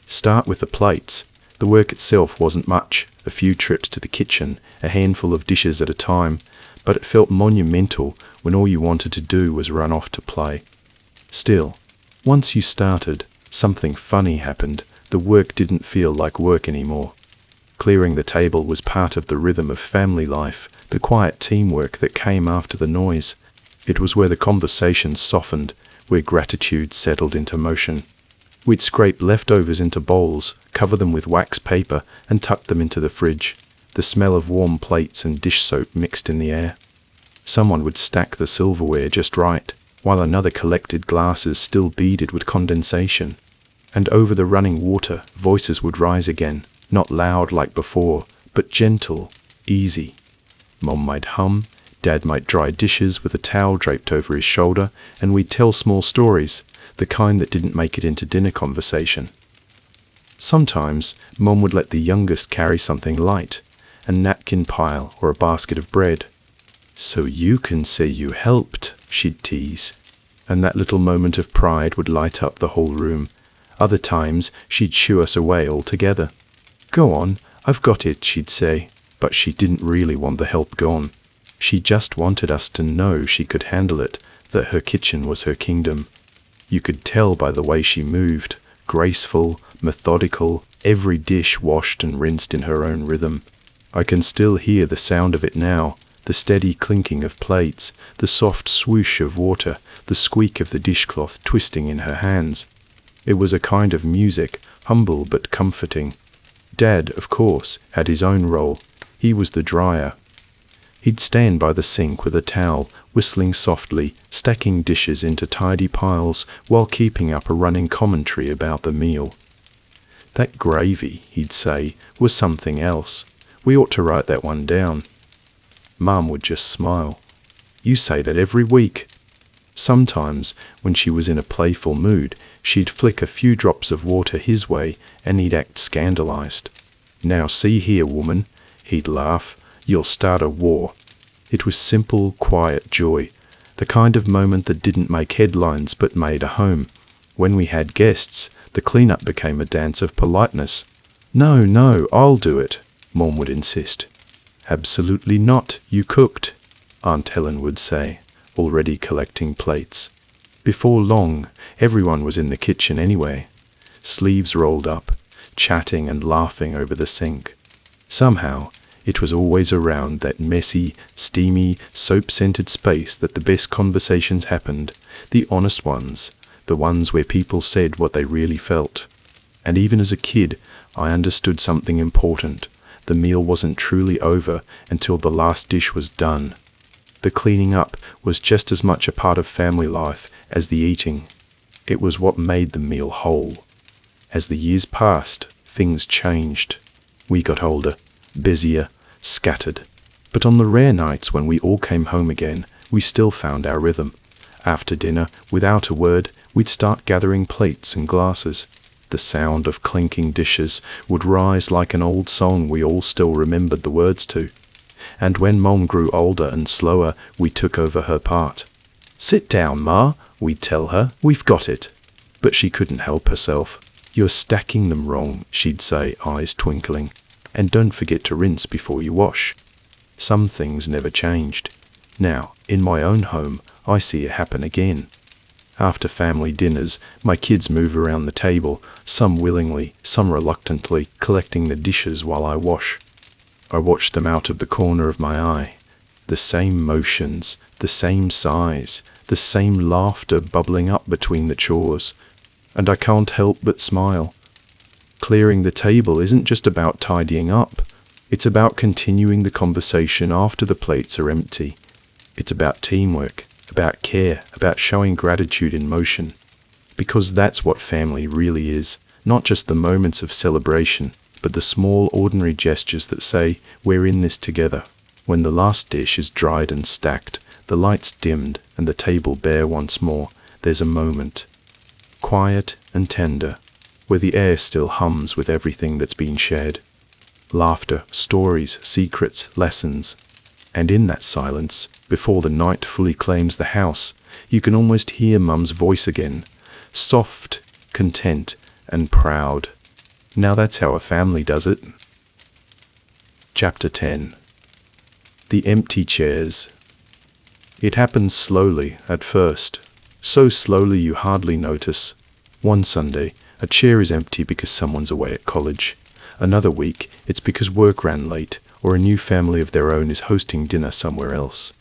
"Start with the plates." The work itself wasn't much, a few trips to the kitchen, a handful of dishes at a time, but it felt monumental when all you wanted to do was run off to play. Still, once you started, something funny happened. The work didn't feel like work anymore. Clearing the table was part of the rhythm of family life, the quiet teamwork that came after the noise. It was where the conversations softened, where gratitude settled into motion. We'd scrape leftovers into bowls, cover them with wax paper, and tuck them into the fridge. The smell of warm plates and dish soap mixed in the air. Someone would stack the silverware just right, while another collected glasses still beaded with condensation. And over the running water, voices would rise again, not loud like before, but gentle, easy. Mom might hum, Dad might dry dishes with a towel draped over his shoulder, and we'd tell small stories, the kind that didn't make it into dinner conversation. Sometimes, Mom would let the youngest carry something light, a napkin pile or a basket of bread. "So you can say you helped," she'd tease. And that little moment of pride would light up the whole room. Other times, she'd shoo us away altogether. "Go on, I've got it," she'd say, but she didn't really want the help gone. She just wanted us to know she could handle it, that her kitchen was her kingdom. You could tell by the way she moved, graceful, methodical, every dish washed and rinsed in her own rhythm. I can still hear the sound of it now, the steady clinking of plates, the soft swoosh of water, the squeak of the dishcloth twisting in her hands. It was a kind of music, humble but comforting. Dad, of course, had his own role. He was the dryer. He'd stand by the sink with a towel, whistling softly, stacking dishes into tidy piles while keeping up a running commentary about the meal. "That gravy," he'd say, "was something else. We ought to write that one down." Mum would just smile. "You say that every week." Sometimes, when she was in a playful mood, she'd flick a few drops of water his way, and he'd act scandalized. "Now see here, woman," he'd laugh, "you'll start a war." It was simple, quiet joy, the kind of moment that didn't make headlines but made a home. When we had guests, the cleanup became a dance of politeness. "No, no, I'll do it," Mom would insist. "Absolutely not, you cooked," Aunt Helen would say, already collecting plates. Before long, everyone was in the kitchen anyway, sleeves rolled up, chatting and laughing over the sink. Somehow, It was always around that messy, steamy, soap-scented space that the best conversations happened, the honest ones, the ones where people said what they really felt. And even as a kid, I understood something important. The meal wasn't truly over until the last dish was done. The cleaning up was just as much a part of family life as the eating. It was what made the meal whole. As the years passed, things changed. We got older, busier, scattered. But on the rare nights when we all came home again, we still found our rhythm. After dinner, without a word, we'd start gathering plates and glasses. The sound of clinking dishes would rise like an old song we all still remembered the words to. And when Mom grew older and slower, we took over her part. "Sit down, Ma," we'd tell her, "we've got it." But she couldn't help herself. "You're stacking them wrong," she'd say, eyes twinkling. "And don't forget to rinse before you wash." Some things never changed. Now, in my own home, I see it happen again. After family dinners, my kids move around the table, some willingly, some reluctantly, collecting the dishes while I wash. I watch them out of the corner of my eye. The same motions, the same sighs, the same laughter bubbling up between the chores. And I can't help but smile. Clearing the table isn't just about tidying up. It's about continuing the conversation after the plates are empty. It's about teamwork, about care, about showing gratitude in motion. Because that's what family really is, not just the moments of celebration, but the small ordinary gestures that say, "We're in this together." When the last dish is dried and stacked, the lights dimmed, and the table bare once more, there's a moment, quiet and tender, where the air still hums with everything that's been shared. Laughter, stories, secrets, lessons. And in that silence, before the night fully claims the house, you can almost hear Mum's voice again, soft, content, and proud. Now that's how a family does it. Chapter 10. The Empty Chairs. It happens slowly at first, so slowly you hardly notice. One Sunday, a chair is empty because someone's away at college. Another week, it's because work ran late, or a new family of their own is hosting dinner somewhere else.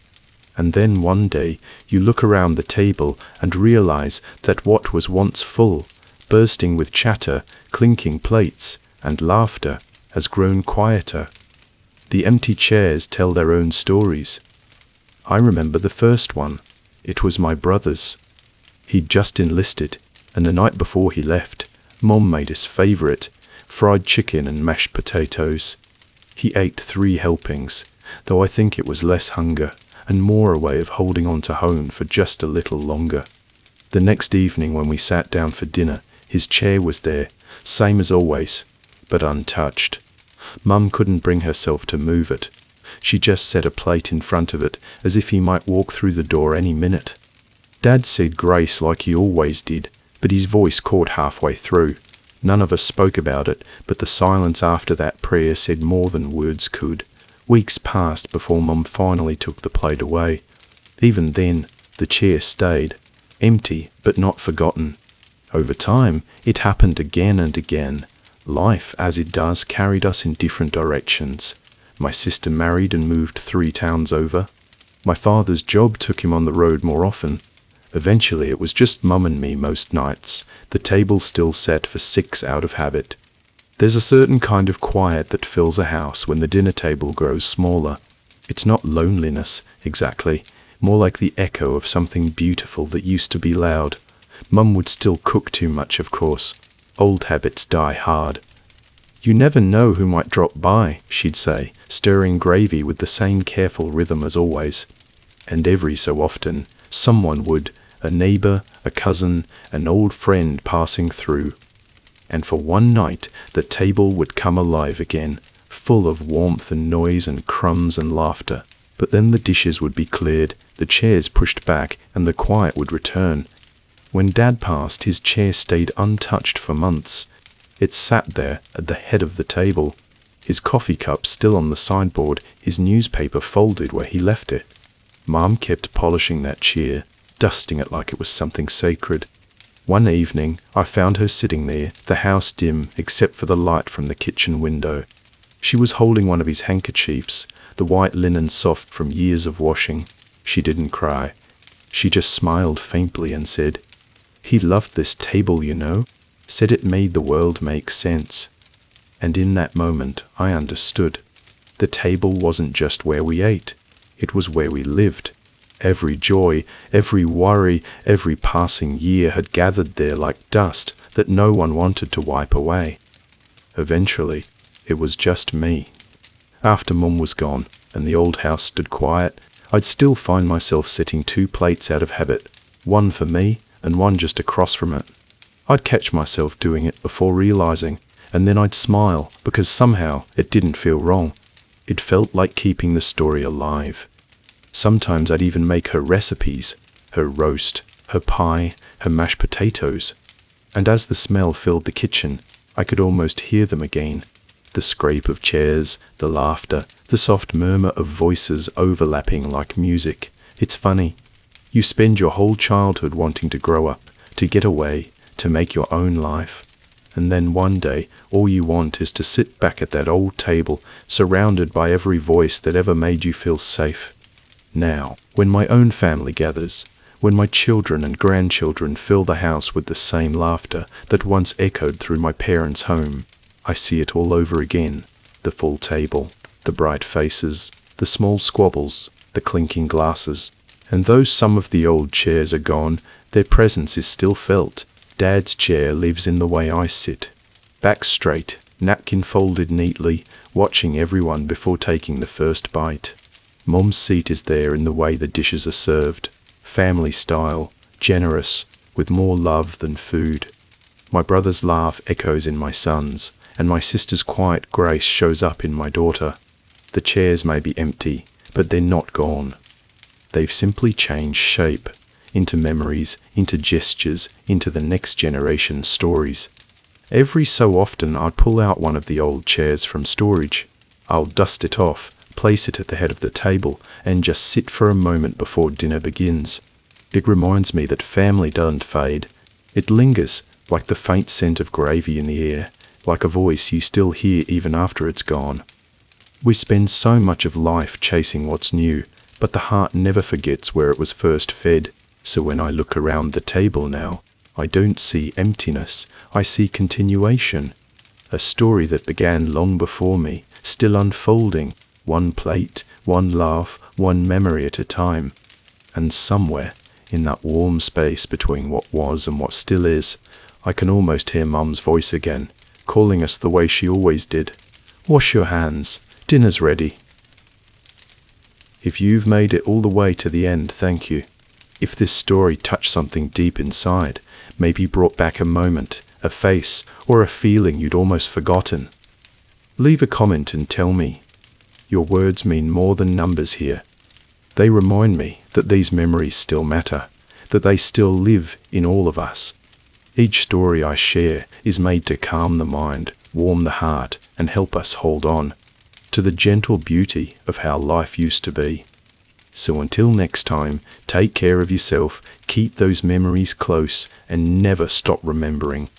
And then one day, you look around the table and realize that what was once full, bursting with chatter, clinking plates, and laughter, has grown quieter. The empty chairs tell their own stories. I remember the first one. It was my brother's. He'd just enlisted, and the night before he left, Mom made his favorite, fried chicken and mashed potatoes. He ate 3 helpings, though I think it was less hunger and more a way of holding on to home for just a little longer. The next evening when we sat down for dinner, his chair was there, same as always, but untouched. Mum couldn't bring herself to move it. She just set a plate in front of it, as if he might walk through the door any minute. Dad said grace like he always did, but his voice caught halfway through. None of us spoke about it, but the silence after that prayer said more than words could. Weeks passed before Mum finally took the plate away. Even then, the chair stayed, empty but not forgotten. Over time, it happened again and again. Life, as it does, carried us in different directions. My sister married and moved 3 towns over. My father's job took him on the road more often. Eventually, it was just Mum and me most nights, the table still set for 6 out of habit. There's a certain kind of quiet that fills a house when the dinner table grows smaller. It's not loneliness, exactly, more like the echo of something beautiful that used to be loud. Mum would still cook too much, of course. Old habits die hard. "You never know who might drop by," she'd say, stirring gravy with the same careful rhythm as always. And every so often, someone would, a neighbor, a cousin, an old friend passing through. And for one night, the table would come alive again, full of warmth and noise and crumbs and laughter. But then the dishes would be cleared, the chairs pushed back, and the quiet would return. When Dad passed, his chair stayed untouched for months. It sat there at the head of the table, his coffee cup still on the sideboard, his newspaper folded where he left it. Mom kept polishing that chair, dusting it like it was something sacred. One evening, I found her sitting there, the house dim except for the light from the kitchen window. She was holding one of his handkerchiefs, the white linen soft from years of washing. She didn't cry. She just smiled faintly and said, "He loved this table, you know. Said it made the world make sense." And in that moment, I understood. The table wasn't just where we ate. It was where we lived. Every joy, every worry, every passing year had gathered there like dust that no one wanted to wipe away. Eventually, it was just me. After Mum was gone and the old house stood quiet, I'd still find myself setting 2 plates out of habit, one for me and one just across from it. I'd catch myself doing it before realizing, and then I'd smile because somehow it didn't feel wrong. It felt like keeping the story alive. Sometimes I'd even make her recipes, her roast, her pie, her mashed potatoes. And as the smell filled the kitchen, I could almost hear them again. The scrape of chairs, the laughter, the soft murmur of voices overlapping like music. It's funny. You spend your whole childhood wanting to grow up, to get away, to make your own life. And then one day, all you want is to sit back at that old table, surrounded by every voice that ever made you feel safe. Now, when my own family gathers, when my children and grandchildren fill the house with the same laughter that once echoed through my parents' home, I see it all over again. The full table, the bright faces, the small squabbles, the clinking glasses. And though some of the old chairs are gone, their presence is still felt. Dad's chair lives in the way I sit. Back straight, napkin folded neatly, watching everyone before taking the first bite. Mum's seat is there in the way the dishes are served. Family style, generous, with more love than food. My brother's laugh echoes in my son's, and my sister's quiet grace shows up in my daughter. The chairs may be empty, but they're not gone. They've simply changed shape, into memories, into gestures, into the next generation's stories. Every so often I'd pull out one of the old chairs from storage. I'll dust it off, place it at the head of the table, and just sit for a moment before dinner begins. It reminds me that family doesn't fade. It lingers, like the faint scent of gravy in the air, like a voice you still hear even after it's gone. We spend so much of life chasing what's new, but the heart never forgets where it was first fed. So when I look around the table now, I don't see emptiness, I see continuation. A story that began long before me, still unfolding, one plate, one laugh, one memory at a time. And somewhere, in that warm space between what was and what still is, I can almost hear Mum's voice again, calling us the way she always did. "Wash your hands, dinner's ready." If you've made it all the way to the end, thank you. If this story touched something deep inside, maybe brought back a moment, a face, or a feeling you'd almost forgotten, leave a comment and tell me. Your words mean more than numbers here. They remind me that these memories still matter, that they still live in all of us. Each story I share is made to calm the mind, warm the heart, and help us hold on to the gentle beauty of how life used to be. So until next time, take care of yourself, keep those memories close, and never stop remembering.